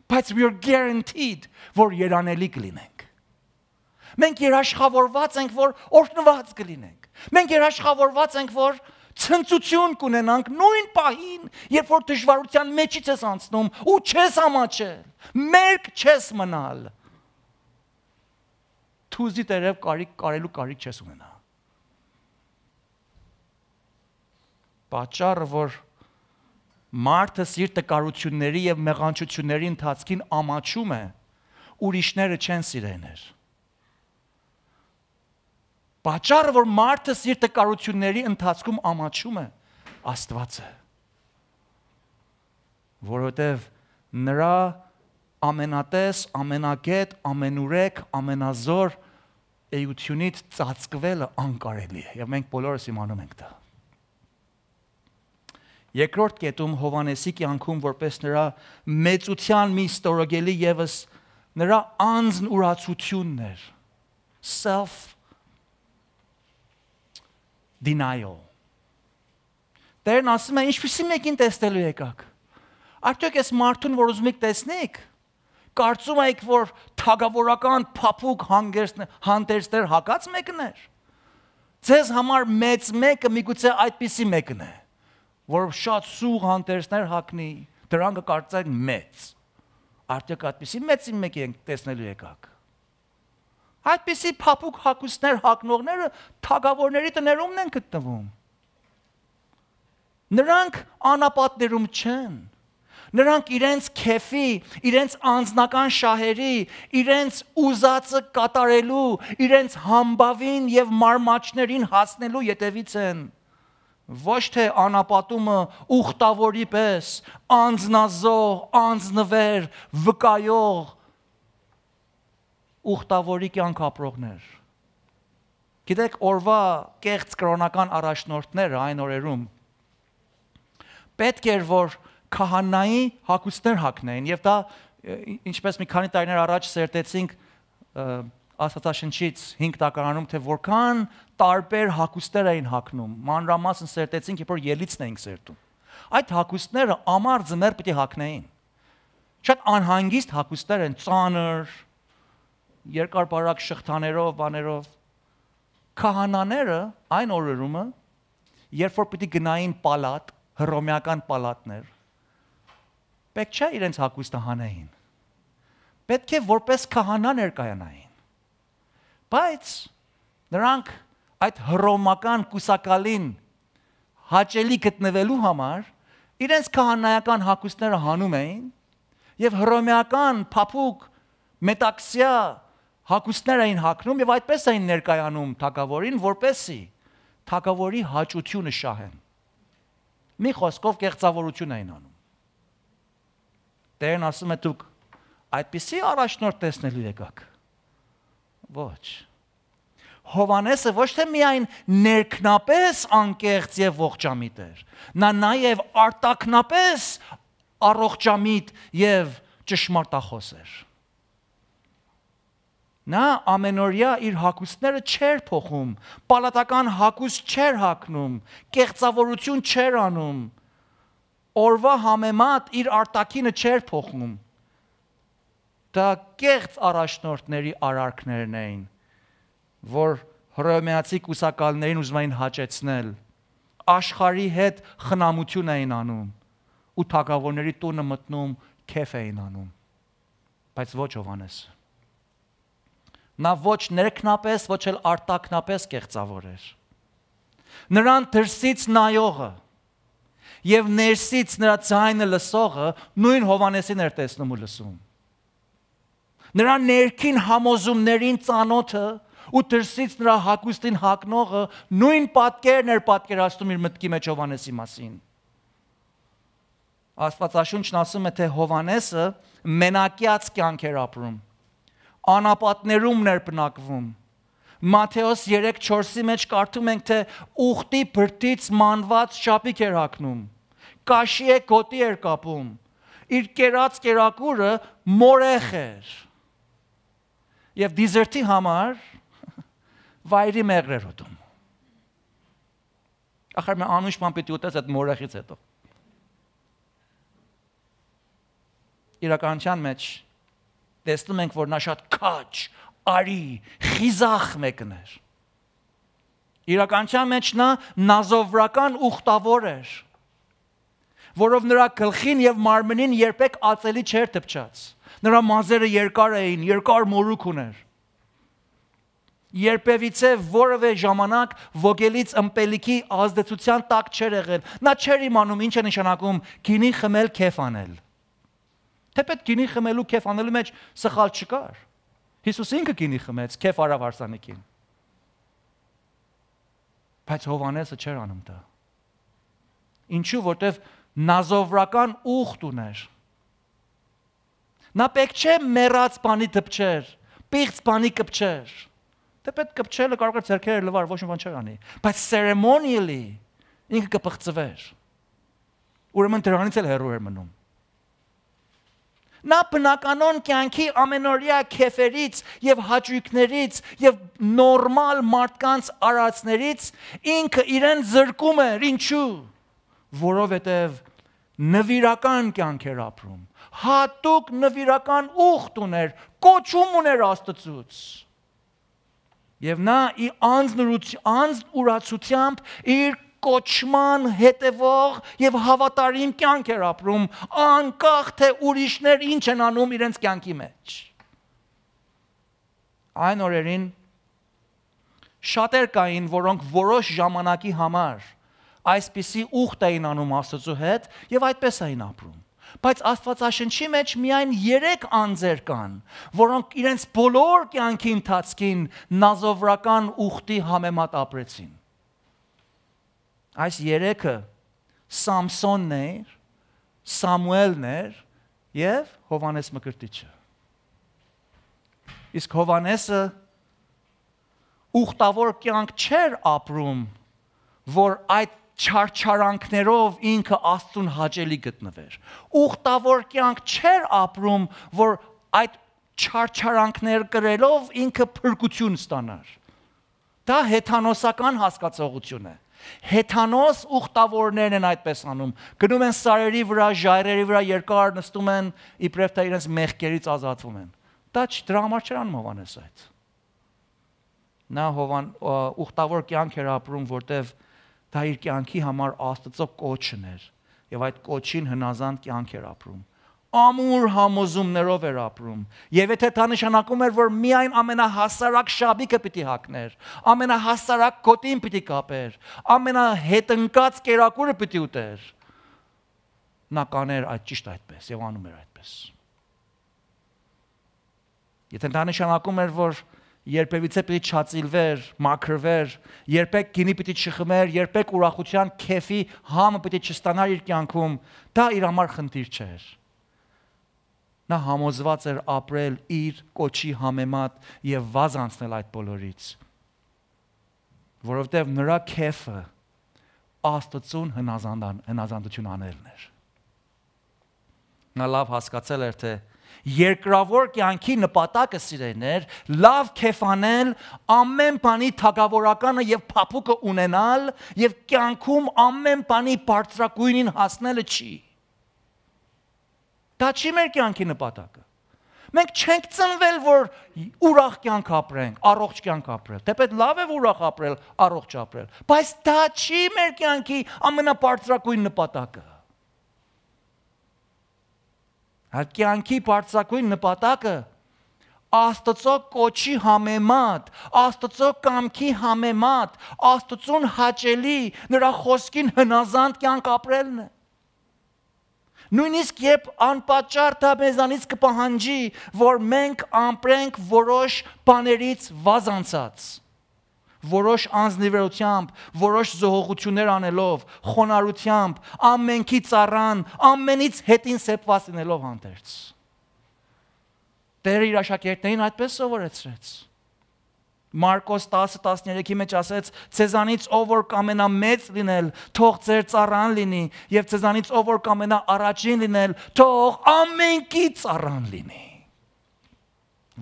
Բայց we are guaranteed, որ երանելի կլինենք։ Մենք երաշխավորված ենք, որ օրհնված կլինենք։ Մենք երաշխավորված ենք, որ ցնծություն կունենանք նույն պահին, երբ որ դժվարության մեջից ես անցնում ու չես ամաչել, մերկ չես մնալ։ Թուզի տերև կարելու կարիք չես ունենա։ Պատճառը, որ մարդը իր տկարությունների եւ մեղանչությունների ընթացքին ամաչում է, ուրիշները չեն սիրեներ։ Պատճառը, որ մարդը իր տկարությունների ընթացքում ամաչում է, Աստված է։ Որովհետև նրա ամենատես, ամենագետ, ամենուրեք, ամենազոր էությունից ծածկվելը անկարելի է, եւ մենք բոլորս իմանում ենք դա։ Երկրորդ կետում Հովանեսի կյանքում որպես նրա մեծության մի ստորոգելի եւս նրա անձն ուրացությունն էր, self denial։ Տերն ասում է, ինչպեսի մեկին տեսնելու եկաք։ Արդյոք այս մարդուն, որ ուզում եք տեսնեք, կարծում եք, որ թագավորական փափուկ հանդերձներ հակած մեկն էր։ Ձեզ համար մեծ մեկը միգուցե այդպիսի մեկն է, որ շատ սուղ հանդերձներ հակնի, դրանք կարծեք մեծ։ Արդյոք այդպիսի մեծի մեկի ենք տեսնելու եկաք։ Այդպիսի փափուկ հակուստներ հակնողները թագավորների տներումն են գտնվում։ Նրանք անապատներում չեն։ Նրանք իրենց քեֆի, իրենց անձնական շահերի, իրենց ուզածը կատարելու, իրենց համբավին եւ մարմաճներին հասնելու յետևից են։ Ոչ թե անապատումը ուխտավորի պես, անձնազոհ, անձնվեր, վկայող ուխտավորի կյանք ապրողներ։ Գիտեք, օրվա կեղծ կրոնական առաջնորդները այն օրերում պետք էր, որ քահանայի հագուստներ հագնեին, եւ դա ինչպես մի քանի տարիներ առաջ սերտեցինք Աստվածաշնչից 5 տակարանում, թե որքան տարբեր հագուստներ էին հագնում, մանրամասն սերտեցինք, երբ որ ելիցն էինք սերտում։ Այդ հագուստները ամառ ձմեռ պիտի հագնեին։ Շատ անհանգիստ հագուստներ են, ծանր, երկար-բարակ շղթաներով, բաներով։ Քահանաները այն օրերումը, երբ որ պիտի գնային պալատ, հռոմեական պալատներ, պետք չէ իրենց հագուստը հանեին։ Պետք է որպես քահանա ներկայանային։ Բայց նրանք այդ հռոմական կուսակալին հաճելի գտնվելու համար իրենց քահանայական հագուստները հանում էին եւ հռոմեական փափուկ մետաքսյա հագուստներ էին հագնում եւ այդպես էին ներկայանում թագավորին, որպեսզի թագավորի հաճությունը շահեն։ Մի խոսքով կեղծավորություն էին անում։ Տերն ասում է դուք այդպիսի առաջնորդ տեսնելու եկաք։ Ոչ։ Հովանեսը ոչ թե միայն ներքնապես անկեղծ եւ ողջամիտ էր, նա նաեւ արտաքնապես առողջամիտ եւ ճշմարտախոս էր։ Նա ամենօրյա իր հագուստները չէր փոխում, պալատական հագուստ չէր հագնում, կեղծավորություն չէր անում, օրվա համեմատ իր արտաքինը չէր փոխում։ Դա կեղծ առաջնորդների արարքներն էին, որ հռոմեացի կուսակալներին ուզում էին հաճեցնել, աշխարհի հետ խնամություն էին անում ու թագավորների տունը մտնում քեֆ էին անում, բայց ոչ Հովհաննեսը։ Նա ոչ ներքնապես, ոչ էլ արտաքնապես կեղծավոր էր։ Նրան դրսից նայողը եւ ներսից նրա ձայնը լսողը նույն Հովհաննեսին էր տեսնում ու լսում։ Նրա ներքին համոզումներին ծանոթը ու դրսից նրա հագուստին հագնողը նույն պատկերն էր պատկերացնում իր մտքի մեջ Հովհաննեսի մասին։ Աստվածաշունչն ասում է, թե Հովհաննեսը մենակյաց կյանք էր ապրում, անապատներում ներբնակվում։ Մատթեոս 3:4-ի մեջ կարդում ենք, թե ուխտի բրդից մանված շապիկ էր հագնում, կաշի է գոտի էր կապում, իր կերած կերակուրը մորեխ էր եւ դիզերտի համար վայրի մեղր էր ուտում։ Ախր մե անուշ բան պիտի ուտես այդ մորեխից հետո։ Իրականության մեջ տեսնում ենք, որ նա շատ քաջ, արի, խիզախ մեկն էր։ Իրականության մեջ նա նազովրական ուխտավոր էր, որով նրա գլխին եւ մարմնին երբեք ածելի չէր դպչած։ Նրա մազերը երկար էին, երկար մորուք ուներ։ Երբևիցե որևէ ժամանակ ոգելից ըմպելիքի ազդեցության տակ չէր եղել։ Նա չէր իմանում ինչ է նշանակում գինի խմել, քեֆ անել։ Թեպետ գինի խմելու քեֆ անելու մեջ սխալ չկար։ Հիսուս ինքը գինի խմեց, քեֆ արավ հարսանիքին։ Բայց Հովհաննեսը չէր անում դա։ Ինչու, որտեվ նազովրական ուխտ ուներ։ Նա պետք չէ մեռած բանի դպչեր, պիղծ բանի կպչեր։ Թեպետ կպչելը կարող է ձեռքերը լվար, ոչ մի բան չէր անի, բայց ceremonially ինքը կպղծվեր։ Ուրեմն դրանից էլ հեռու էր մնում։ Նա բնականon կյանքի ամենօրյա քեֆերից եւ հաճույքներից եւ նորմալ մարդկանց արածներից ինքը իրեն զրկում էր, ինչու՞։ Որովհետեւ նվիրական կյանք էր ապրում, հատուկ նվիրական ուխտ ուներ, կոչում ուներ Աստծուց։ Եվ նա անձնուրացությամբ իր կոչման հետևող եւ հավատարիմ կյանք էր ապրում, անկախ թե ուրիշներ ինչ են անում իրենց կյանքի մեջ։ Այն օրերին շատեր կային, որոնք որոշ ժամանակի համար այսպիսի ուխտ էին անում Աստծո հետ եւ այդպես էին ապրում։ Բայց Աստվածաշնչի մեջ միայն 3 անձեր կան, որոնք իրենց բոլոր կյանքի ընթացքին նազովրական ուխտի համեմատ ապրեցին։ Այս 3-ը Սամսոնն էր, Սամուելն էր եւ Հովհաննես Մկրտիչը։ Իսկ Հովհաննեսը ուխտավոր կյանք չէր ապրում, որ այդ չարչարանքներով ինքը Աստծուն հաճելի գտնվեր։ Ուխտավոր կյանք չէր ապրում, որ այդ չարչարանքներ կրելով ինքը փրկություն ստանար։ Դա հեթանոսական հասկացողություն է։ Հեթանոս ուխտավորներն են այդպես անում։ Գնում են սարերի վրա, ժայռերի վրա երկար նստում են, իբրև թե իրենց մեղքերից ազատվում են։ Դա դրա համար չէր անում Հովհաննեսը այդ։ Նա ուխտավոր կյանք էր ապրում, որտեվ դա իր կյանքի համար Աստծո կոչն էր եւ այդ կոչին հնազանդ կյանք էր ապրում։ Ամուր համոզումներով էր ապրում։ Եվ եթե դա նշանակում էր, որ միայն ամենահասարակ շաբիկը պիտի հագներ, ամենահասարակ գոտին պիտի կապեր, ամենահետնկած կերակուրը պիտի ուտեր, նա կաներ այդ ճիշտ այդպես եւ անում էր այդպես։ Եթե դա նշանակում էր, որ երբևիցե պիտի չածիլվեր, մաքրվեր, երբեք գինի պիտի չխմեր, երբեք ուրախության քեֆի համը պիտի չստանար իր կյանքում, դա իր համար խնդիր չէր։ Նա համոզված էր ապրել իր կոչի համեմատ եւ վազ անցնել այդ բոլորից, որովհետեւ նրա քեֆը Աստծուն հնազանդություն անելն էր։ Նա լավ հասկացել էր, թե երկրավոր կյանքի նպատակը սիրելիներ, լավ քեֆ անել, ամեն բանի թագավորականը եւ փափուկը ունենալ եւ կյանքում ամեն բանի բարձրագույնին հասնելը չի։ Դա չի մեր կյանքի նպատակը։ Մենք չենք ծնվել, որ ուրախ կյանք ապրենք, առողջ կյանք ապրել։ Թեպետ լավ է ուրախ ապրել, առողջ ապրել, բայց դա չի մեր կյանքի ամենաբարձրագույն նպատակը։ Այդ կյանքի բարձրագույն նպատակը Աստծո կոչի համեմատ, Աստծո կամքի համեմատ, Աստծուն հաճելի, նրա խոսքին հնազանդ կյանք ապրելն է։ Նույնիսկ երբ անպատճառ դա մեզանից կպահանջի, որ մենք ապրենք որոշ բաներից վազանցած, որոշ անձնիվերությամբ, որոշ զոհողություններ անելով, խոնարհությամբ, ամենքի ծառան, ամենից հետին սեպված լինելով հանդերձ։ Տերը իր աշակերտներին այդպես սովորեցրեց։ Մարկոս 10:13-ի մեջ ասեց. «Ցեզանից ով որ կամենա մեծ լինել, թող ձեր ծառան լինի, եւ ցեզանից ով որ կամենա առաջին լինել, թող ամենքի ծառան լինի»։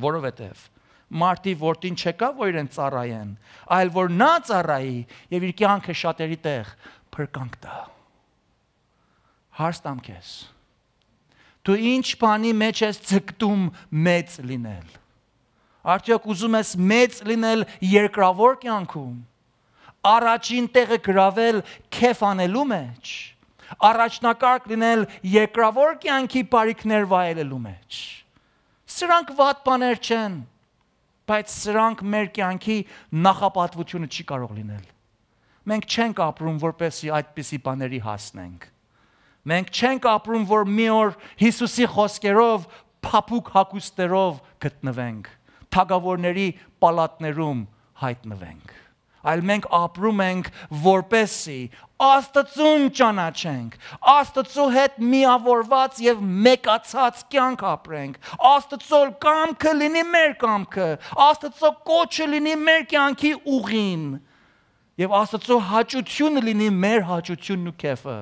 Որովհետեւ մարդի որդին չեկա, որ իրեն ծառայեն, այլ որ նա ծառայի եւ իր կյանքը շատերի տեղ փրկանք տա։ Հարց տամ քեզ. դու ինչ բանի մեջ ես ձգտում մեծ լինել։ Արդյոք ուզում ես մեծ լինել երկրավոր կյանքում, առաջին տեղը գրավել քեֆ անելու մեջ, առաջնակարգ լինել երկրավոր կյանքի բարիքներ վայելելու մեջ։ Սրանք վատ բաներ չեն, բայց սրանք մեր կյանքի նախապատվությունը չի կարող լինել։ Մենք չենք ապրում, որպեսզի այդպիսի բաների հասնենք։ Մենք չենք ապրում, որ մի օր Հիսուսի խոսքերով, փափուկ հագուստերով գտնվենք, թագավորների պալատներում հայտնվենք, այլ մենք ապրում ենք, որպեսզի Աստծուն ճանաչենք, Աստծո հետ միավորված եւ մեկացած կյանք ապրենք, Աստծո կամքը լինի մեր կամքը, Աստծո կոչը լինի մեր կյանքի ուղին, եւ Աստծո հաճությունը լինի մեր հաճությունն ու քեֆը։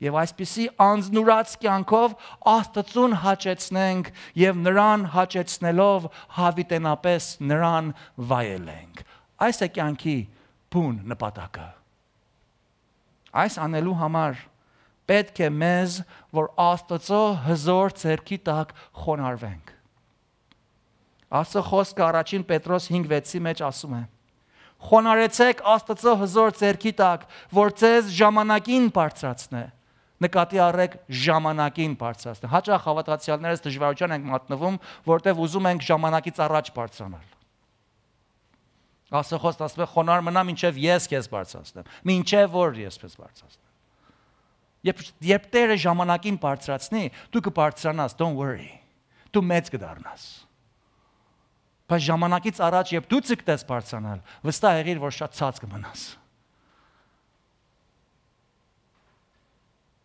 Եվ այսպիսի անձնուրաց կյանքով Աստծուն հաճեցնենք եւ նրան հաճեցնելով հավիտենապես նրան վայելենք։ Այս է կյանքի բուն նպատակը։ Այս անելու համար պետք է մեզ, որ Աստծո հզոր ձեռքի տակ խոնարհվենք։ Աստծո խոսքը առաջին Պետրոս 5:6-ի մեջ ասում է. խոնարհեցեք Աստծո հզոր ձեռքի տակ, որ ձեզ ժամանակին բարձրացնե։ Նկատի առեք ժամանակին բարձրացնել։ Հաճախ հավատացյալներս դժվարության ենք մատնվում, որտեղ ուզում ենք ժամանակից առաջ բարձրանալ։ Աստծո խոսքը ասում է խոնարհ մնա, մինչև ես քեզ բարձրացնեմ, մինչև որ ես քեզ բարձրացնեմ։ Երբ Տերը ժամանակին բարձրացնի, դու կբարձրանաս, don't worry։ Դու մեծ կդառնաս։ Բայց ժամանակից առաջ, երբ դու ցկտես բարձրանալ, վստահ եղիր, որ շատ ցած կմնաս։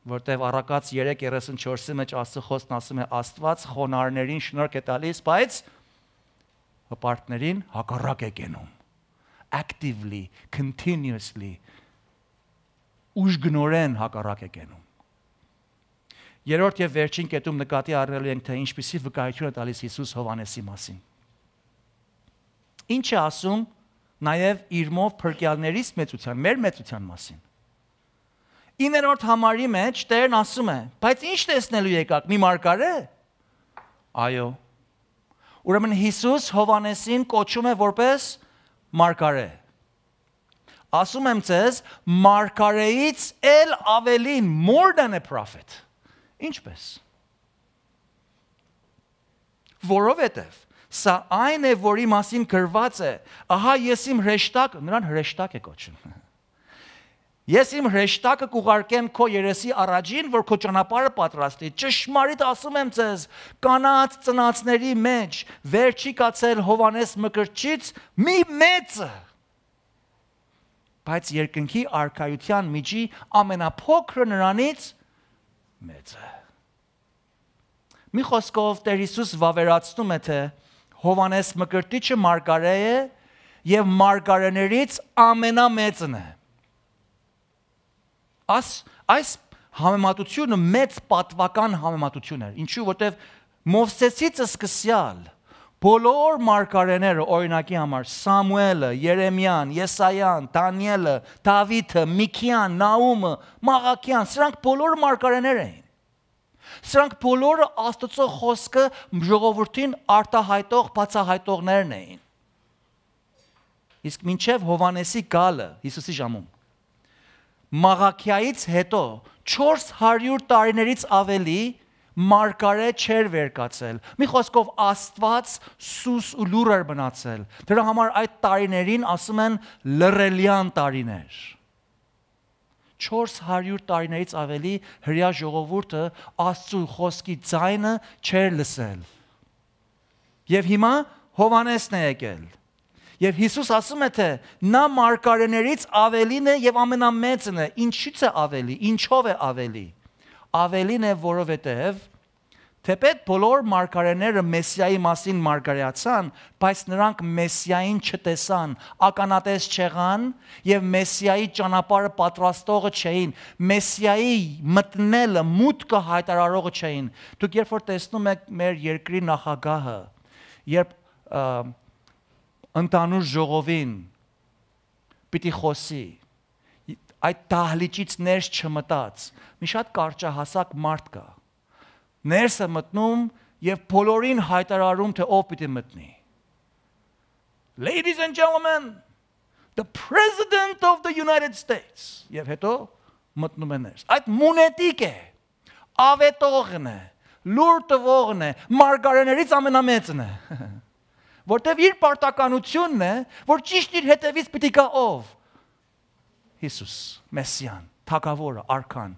Որտև առակաց 3:34-ի մեջ Աստծո խոսքն ասում է Աստված խոնարհներին շնորհք է տալիս, բայց հպարտներին հակառակ է կենում։ Actively, continuously ուժգնորեն հակառակ է կենում։ Երրորդ եւ վերջին կետում նկատի առնելու ենք, թե ինչպիսի վկայություն է տալիս Հիսուս Հովհաննեսի մասին։ Ինչ է ասում նաեւ իր մով փրկյալներից մեծության, մեր մեծության մասին։ 9-րդ համարի մեջ Տերն ասում է. բայց ինչ տեսնելու եկաք, մի մարգարե։ Այո։ Ուրեմն Հիսուս Հովհաննեսին կոչում է որպես մարգարե։ Ասում եմ ձեզ, մարգարեից էլ ավելին, more than a prophet։ Ինչպես։ Որովհետև սա այն է, որի մասին գրված է, ահա ես իմ հրեշտակը, նրան հրեշտակ է կոչում։ Ես իմ հրեշտակը կուղարկեմ քո երեսի առաջին, որ քո ճանապարհը պատրաստի։ Ճշմարիտ ասում եմ ձեզ, կանանց ծնածների մեջ վեր չի կացել Հովհաննես Մկրտչից մի մեծը։ Բայց երկնքի արքայության միջի ամենափոքրը նրանից մեծը։ Մի խոսքով Տեր Հիսուս վավերացնում է, թե Հովհաննես Մկրտիչը մարգարե է եւ մարգարեներից ամենամեծն է։ Այս համեմատությունը մեծ պատվական համեմատություն էր։ Ինչու, որտեվ Մովսեսից սկսյալ բոլոր մարգարեները, օրինակի համար Սամուելը, Երեմիան, Եսայան, Դանիելը, Դավիթը, Միքիան, Նաումը, Մաղաքիան, սրանք բոլորը մարգարեներ էին։ Սրանք բոլորը Աստծո խոսքը ժողովրդին արտահայտող բացահայտողներն էին։ Իսկ մինչև Հովանեսի գալը Հիսուսի ժամում Մաղաքիայից հետո 400 տարիներից ավելի մարգարե չէր վերկացել։ Մի խոսքով Աստված սուս ու լուր էր մնացել։ Դրա համար այդ տարիներին ասում են լռելյան տարիներ։ 400 տարիներից ավելի հրեա ժողովուրդը Աստծո խոսքի ձայնը չէր լսել։ Եվ հիմա Հովանեսն է եկել։ Եվ Հիսուս ասում է, թե նա մարգարեներից ավելին է եւ ամենամեծն է։ Ինչի՞ց է ավելի, ինչով է ավելի։ Ավելին է, որովհետեւ թեպետ բոլոր մարգարեները Մեսիայի մասին մարգարեացան, բայց նրանք Մեսիային չտեսան, ականատես չեղան եւ Մեսիայի ճանապարհը պատրաստողը չէին, Մեսիայի մտնելը, մուտքը հայտարարողը չէին։ Դուք երբ որ տեսնում եք մեր երկրի նախագահը, երբ ընդանուր ժողովին պիտի խոսի, այդ դահլիճից ներս չմտած, մի շատ կարճահասակ մարդ կա։ Ներս է մտնում եւ բոլորին հայտարարում, թե ով պիտի մտնի։ Ladies and gentlemen, the president of the United States։ Եվ հետո մտնում է ներս։ Այդ մունետիկ է, ավետողն է, լուր տվողն է, մարգարեներից ամենամեծն է։ Որտեւ իր պարտականությունն է, որ ճիշտ իր հետևից պիտի գա ով։ Հիսուս, Մեսիան, Թագավորը, Արքան։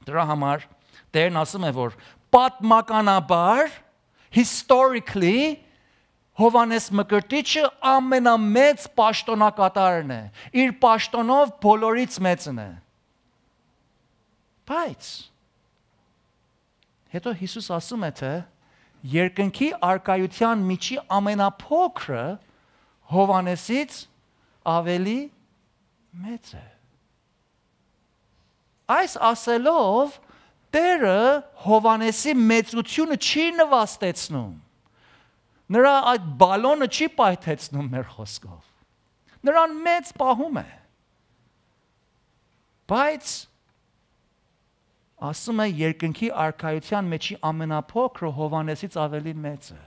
Դրա համար Տերն ասում է, որ պատմականաբար, historically, Հովանես Մկրտիչը ամենամեծ պաշտոնակատարն է։ Իր պաշտոնով բոլորից մեծն է։ Բայց հետո Հիսուս ասում է, թե երկնքի արկայության միջի ամենափոքրը Հովանեսից ավելի մեծ է։ Այս ասելով Տերը Հովանեսի մեծությունը չի նվաստեցնում։ Նրա այդ բալոնը չի պայթեցնում մեր խոսքով։ Նրան մեծ պահում է։ Բայց ասում է երկնքի արքայության մեջի ամենափոքրը Հովանեսից ավելի մեծ է։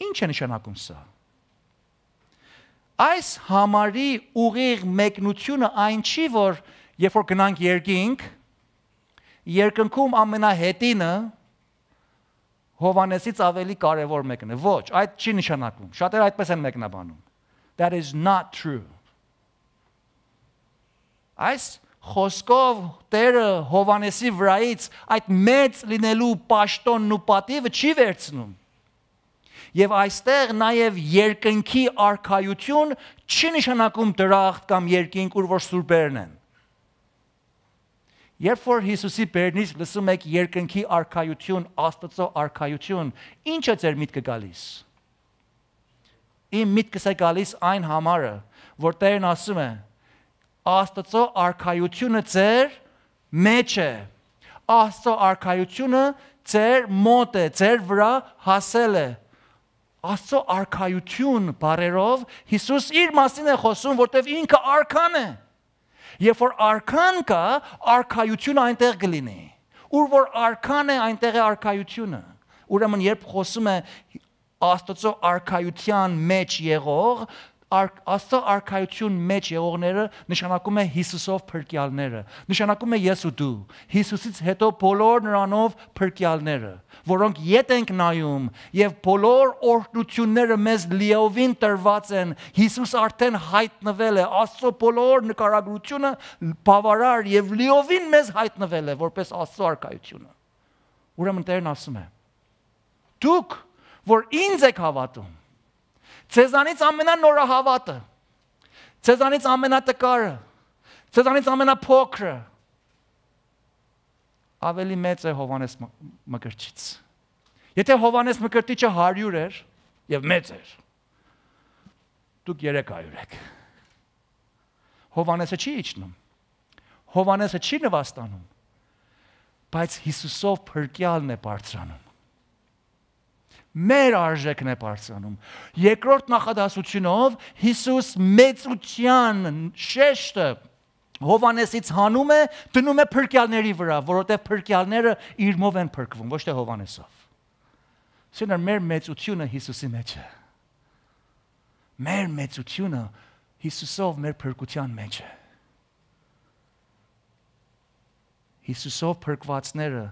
Ինչ է նշանակում սա։ Այս համարի ուղիղ մեկնությունը այն չի, որ երբ որ գնանք երկինք, երկնքում ամենահետինը Հովանեսից ավելի կարևոր մեկն է։ Ոչ, այդ չի նշանակում։ Շատերը այդպես են մեկնաբանում։ That is not true։ Այս խոսքով Տերը Հովանեսի վրայից այդ մեծ լինելու պաշտոնն ու պատիվը չի վերցնում։ Եվ այստեղ նաև երկնքի արքայություն չի նշանակում դրախտ կամ երկինք, ուր որ սուրբերն են։ Երբ որ Հիսուսի բերնից լսում եք երկնքի արքայություն, Աստծո արքայություն, ինչ է ձեր միտքը գալիս։ Իմ միտքս է գալիս այն համարը, որ Տերն ասում է. Աստծո արքայությունը ձեր մեջ է։ Աստծո արքայությունը ձեր մոտ է, ձեր վրա հասել է։ Աստծո արքայություն բառերով Հիսուս իր մասին է խոսում, որտեղ ինքը արքան է։ Երբ որ արքան կա, արքայությունը այնտեղ կլինի։ Ուր որ արքան է, այնտեղ է արքայությունը։ Ուրեմն երբ խոսում է Աստծո արքայության մեջ եղող, Աստծո արքայություն մեջ եղողները նշանակում է Հիսուսով փրկյալները, նշանակում է ես ու դու, Հիսուսից հետո բոլոր նրանով փրկյալները, որոնք ետ ենք նայում եւ բոլոր օրհնությունները մեզ լիովին տրված են, Հիսուս արդեն հայտնվել է, Աստծո բոլոր նկարագրությունը բավարար եւ լիովին մեզ հայտնվել է որպես Աստծո արքայությունը։ Ուրեմն Տերն ասում է. Դուք, որ ինձ եք հավատում, Ձեզանից ամենանորահավատը, ձեզանից ամենատկարը, ձեզանից ամենափոքրը ավելի մեծ է Հովանես Մկրտիչից։ Եթե Հովանես Մկրտիչը 100 էր եւ մեծ էր, դուք 300 եք։ Հովանեսը չի իջնում, Հովանեսը չի նվաստանում, բայց Հիսուսով փրկյալն է բարձրանում։ Մեր արժեքն է բարձրանում։ Երկրորդ նախադասությունով Հիսուս մեծության շեշտը Հովանեսից հանում է, դնում է փրկյալների վրա, որովհետև փրկյալները իր մով են փրկվում, ոչ թե Հովանեսով։ Սյունը մեր մեծությունը Հիսուսի մեջ է։ Մեր մեծությունը Հիսուսով մեր փրկության մեջ է։ Հիսուսով փրկվածները,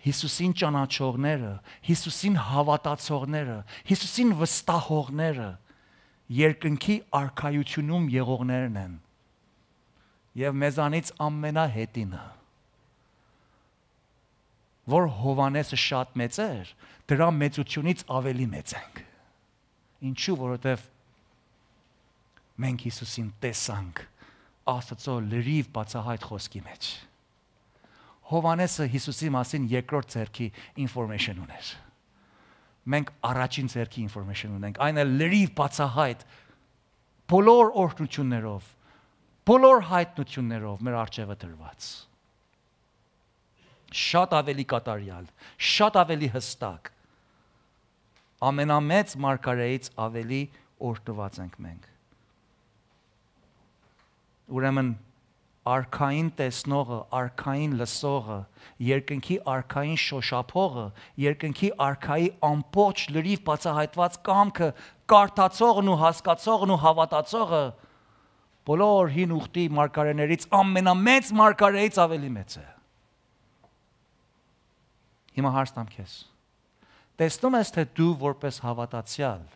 Հիսուսին ճանաչողները, Հիսուսին հավատացողները, Հիսուսին վստահողները երկնքի արքայությունում եղողներն են։ Եվ մեզանից ամենահետինը, որ Հովանեսը շատ մեծ էր, դրա մեծությունից ավելի մեծ ենք։ Ինչու, որովհետև մենք Հիսուսին տեսանք Աստծո լրիվ բացահայտ խոսքի մեջ։ Հովանեսը Հիսուսի մասին երկրորդ ձեռքի information ուներ։ Մենք առաջին ձեռքի information ունենք, այն էլ լրիվ բացահայտ բոլոր օրհնություններով, բոլոր հայտնություններով մեր առջևը դրված։ Շատ ավելի կատարյալ, շատ ավելի հստակ։ Ամենամեծ մարգարեից ավելի օրհնված ենք մենք։ Ուրեմն արքային տեսնողը, արքային լսողը, երկնքի արքային շոշափողը, երկնքի արքայի ամբողջ լրիվ բացահայտված կամքը, կարդացողն ու հասկացողն ու հավատացողը բոլոր հին ուխտի մարգարեներից ամենամեծ մարգարեից ավելի մեծ է։ Հիմա հարց տամ քեզ։ Տեսնում ես, թե դու որպես հավատացյալ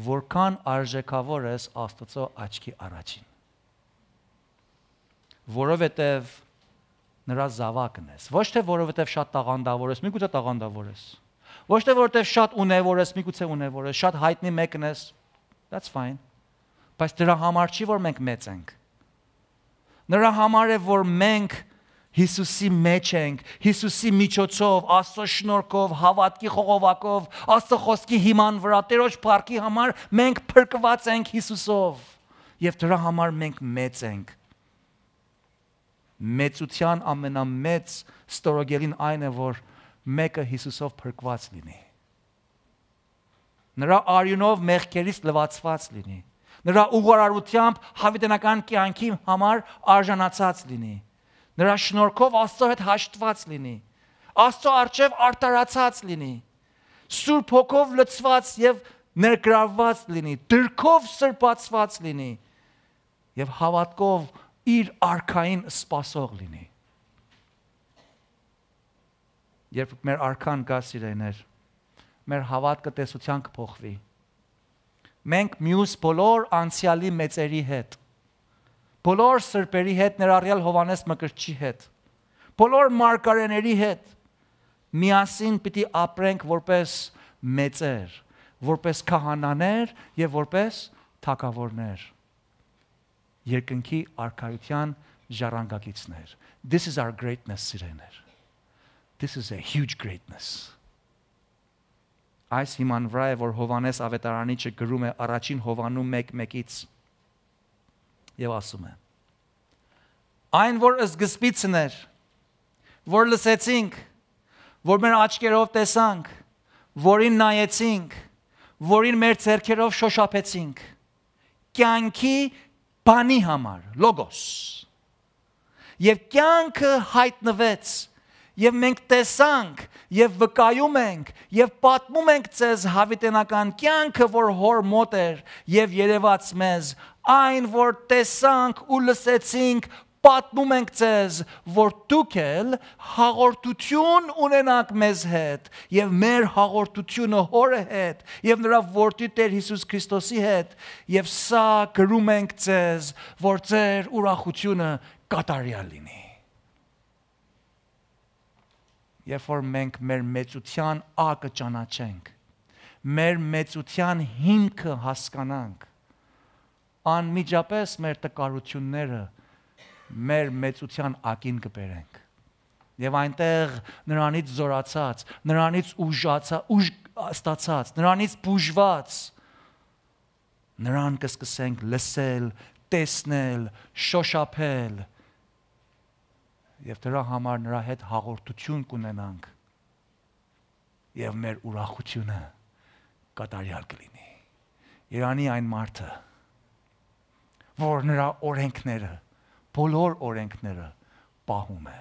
որքան արժեքավոր ես Աստծո աչքի առաջին։ Որովհետև նրա զավակն ես։ Ոչ թե որովհետև շատ տաղանդավոր ես, միգուցե տաղանդավոր ես։ Ոչ թե որովհետև շատ ունևոր ես, միգուցե ունևոր ես, շատ հայտնի մեկն ես, that's fine։ Բայց դրա համար չի, որ մենք մեծ ենք։ Նրա համար է, որ մենք Հիսուսի մեջ ենք, Հիսուսի միջոցով, Աստծո շնորհքով, հավատքի խողովակով, Աստծո խոսքի հիման վրա, Տերոջ փառքի համար մենք փրկված ենք Հիսուսով։ Եվ դրա համար մենք մեծ ենք։ Մեծության ամենամեծ ստորոգելին այն է, որ մեկը Հիսուսով փրկված լինի։ Նրա արյունով մեղքերից լվացված լինի։ Նրա ուղղարությամբ հավիտենական կյանքի համար արժանացած լինի։ Նրա շնորհքով Աստծո հետ հաշտված լինի։ Աստծո առջև արտարացած լինի։ Սուրբ Հոգով լցված եւ ներգրավված լինի, դրքով սրբացված լինի եւ հավատքով իր արքային սпасող լինի։ Երբ մեր արքան գա սիրեներ, մեր հավատքը տեսության կփոխվի։ Մենք մյուս բոլոր անցյալի մեծերի հետ, բոլոր սրբերի հետ, ներառյալ Հովանես Մկրտչի հետ, բոլոր մարգարեների հետ միասին պիտի ապրենք որպես մեծեր, որպես քահանաներ եւ որպես թագավորներ, երկնքի արքայության ժառանգակիցներ։ This is our greatness, սիրեներ։ This is a huge greatness. Այս հիման վրա է, որ Հովանես ավետարանիչը գրում է առաջին Հովանու 1:1-ից եւ ասում է. Այն, որ սկզբիցն էր, որ լսեցինք, որ մեր աչքերով տեսանք, որին նայեցինք, որին մեր ձեռքերով շոշափեցինք, կյանքի բանի համար, լոգոս։ Եվ կյանքը հայտնվեց, եւ մենք տեսանք եւ վկայում ենք եւ պատմում ենք ձեզ հավիտենական կյանքը, որ հոր մոտ էր եւ երևաց մեզ, այն որ տեսանք ու լսեցինք, պատմում ենք ձեզ, որ դուք էլ հաղորդություն ունենաք մեզ հետ եւ մեր հաղորդությունը Հորը հետ եւ նրա որդի Տեր Հիսուս Քրիստոսի հետ եւ սա գրում ենք ձեզ, որ ձեր ուրախությունը կատարյալ լինի։ Երբ որ մենք մեր մեծության ակը ճանաչենք, մեր մեծության հիմքը հասկանանք, անմիջապես մեր տկարությունները մեր մեծության ակին կբերենք։ Եվ այնտեղ նրանից զորացած, նրանից ուժ ստացած, նրանից բուժված, նրան կսկսենք լսել, տեսնել, շոշափել, եւ դրա համար նրա հետ հաղորդություն կունենանք եւ մեր ուրախությունը կատարյալ կլինի։ Երանի այն մարդը, որ նրա օրենքները, բոլոր օրենքները պահում է։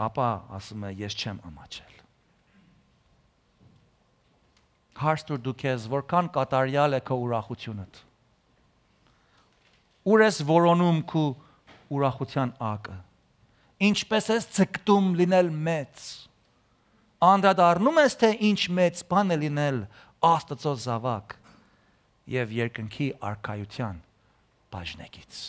Ապա ասում է, ես չեմ ամաչել։ Հարց տուր դու քեզ, որքան կատարյալ է քո ուրախությունդ։ Ուր ես որոնում քո ուրախության ակը։ Ինչպես ես ցկտում լինել մեծ։ Անդրադառնում ես, թե ինչ մեծ բան է լինել Աստծո զավակ եւ երկնքի արքայության բաժնեկից։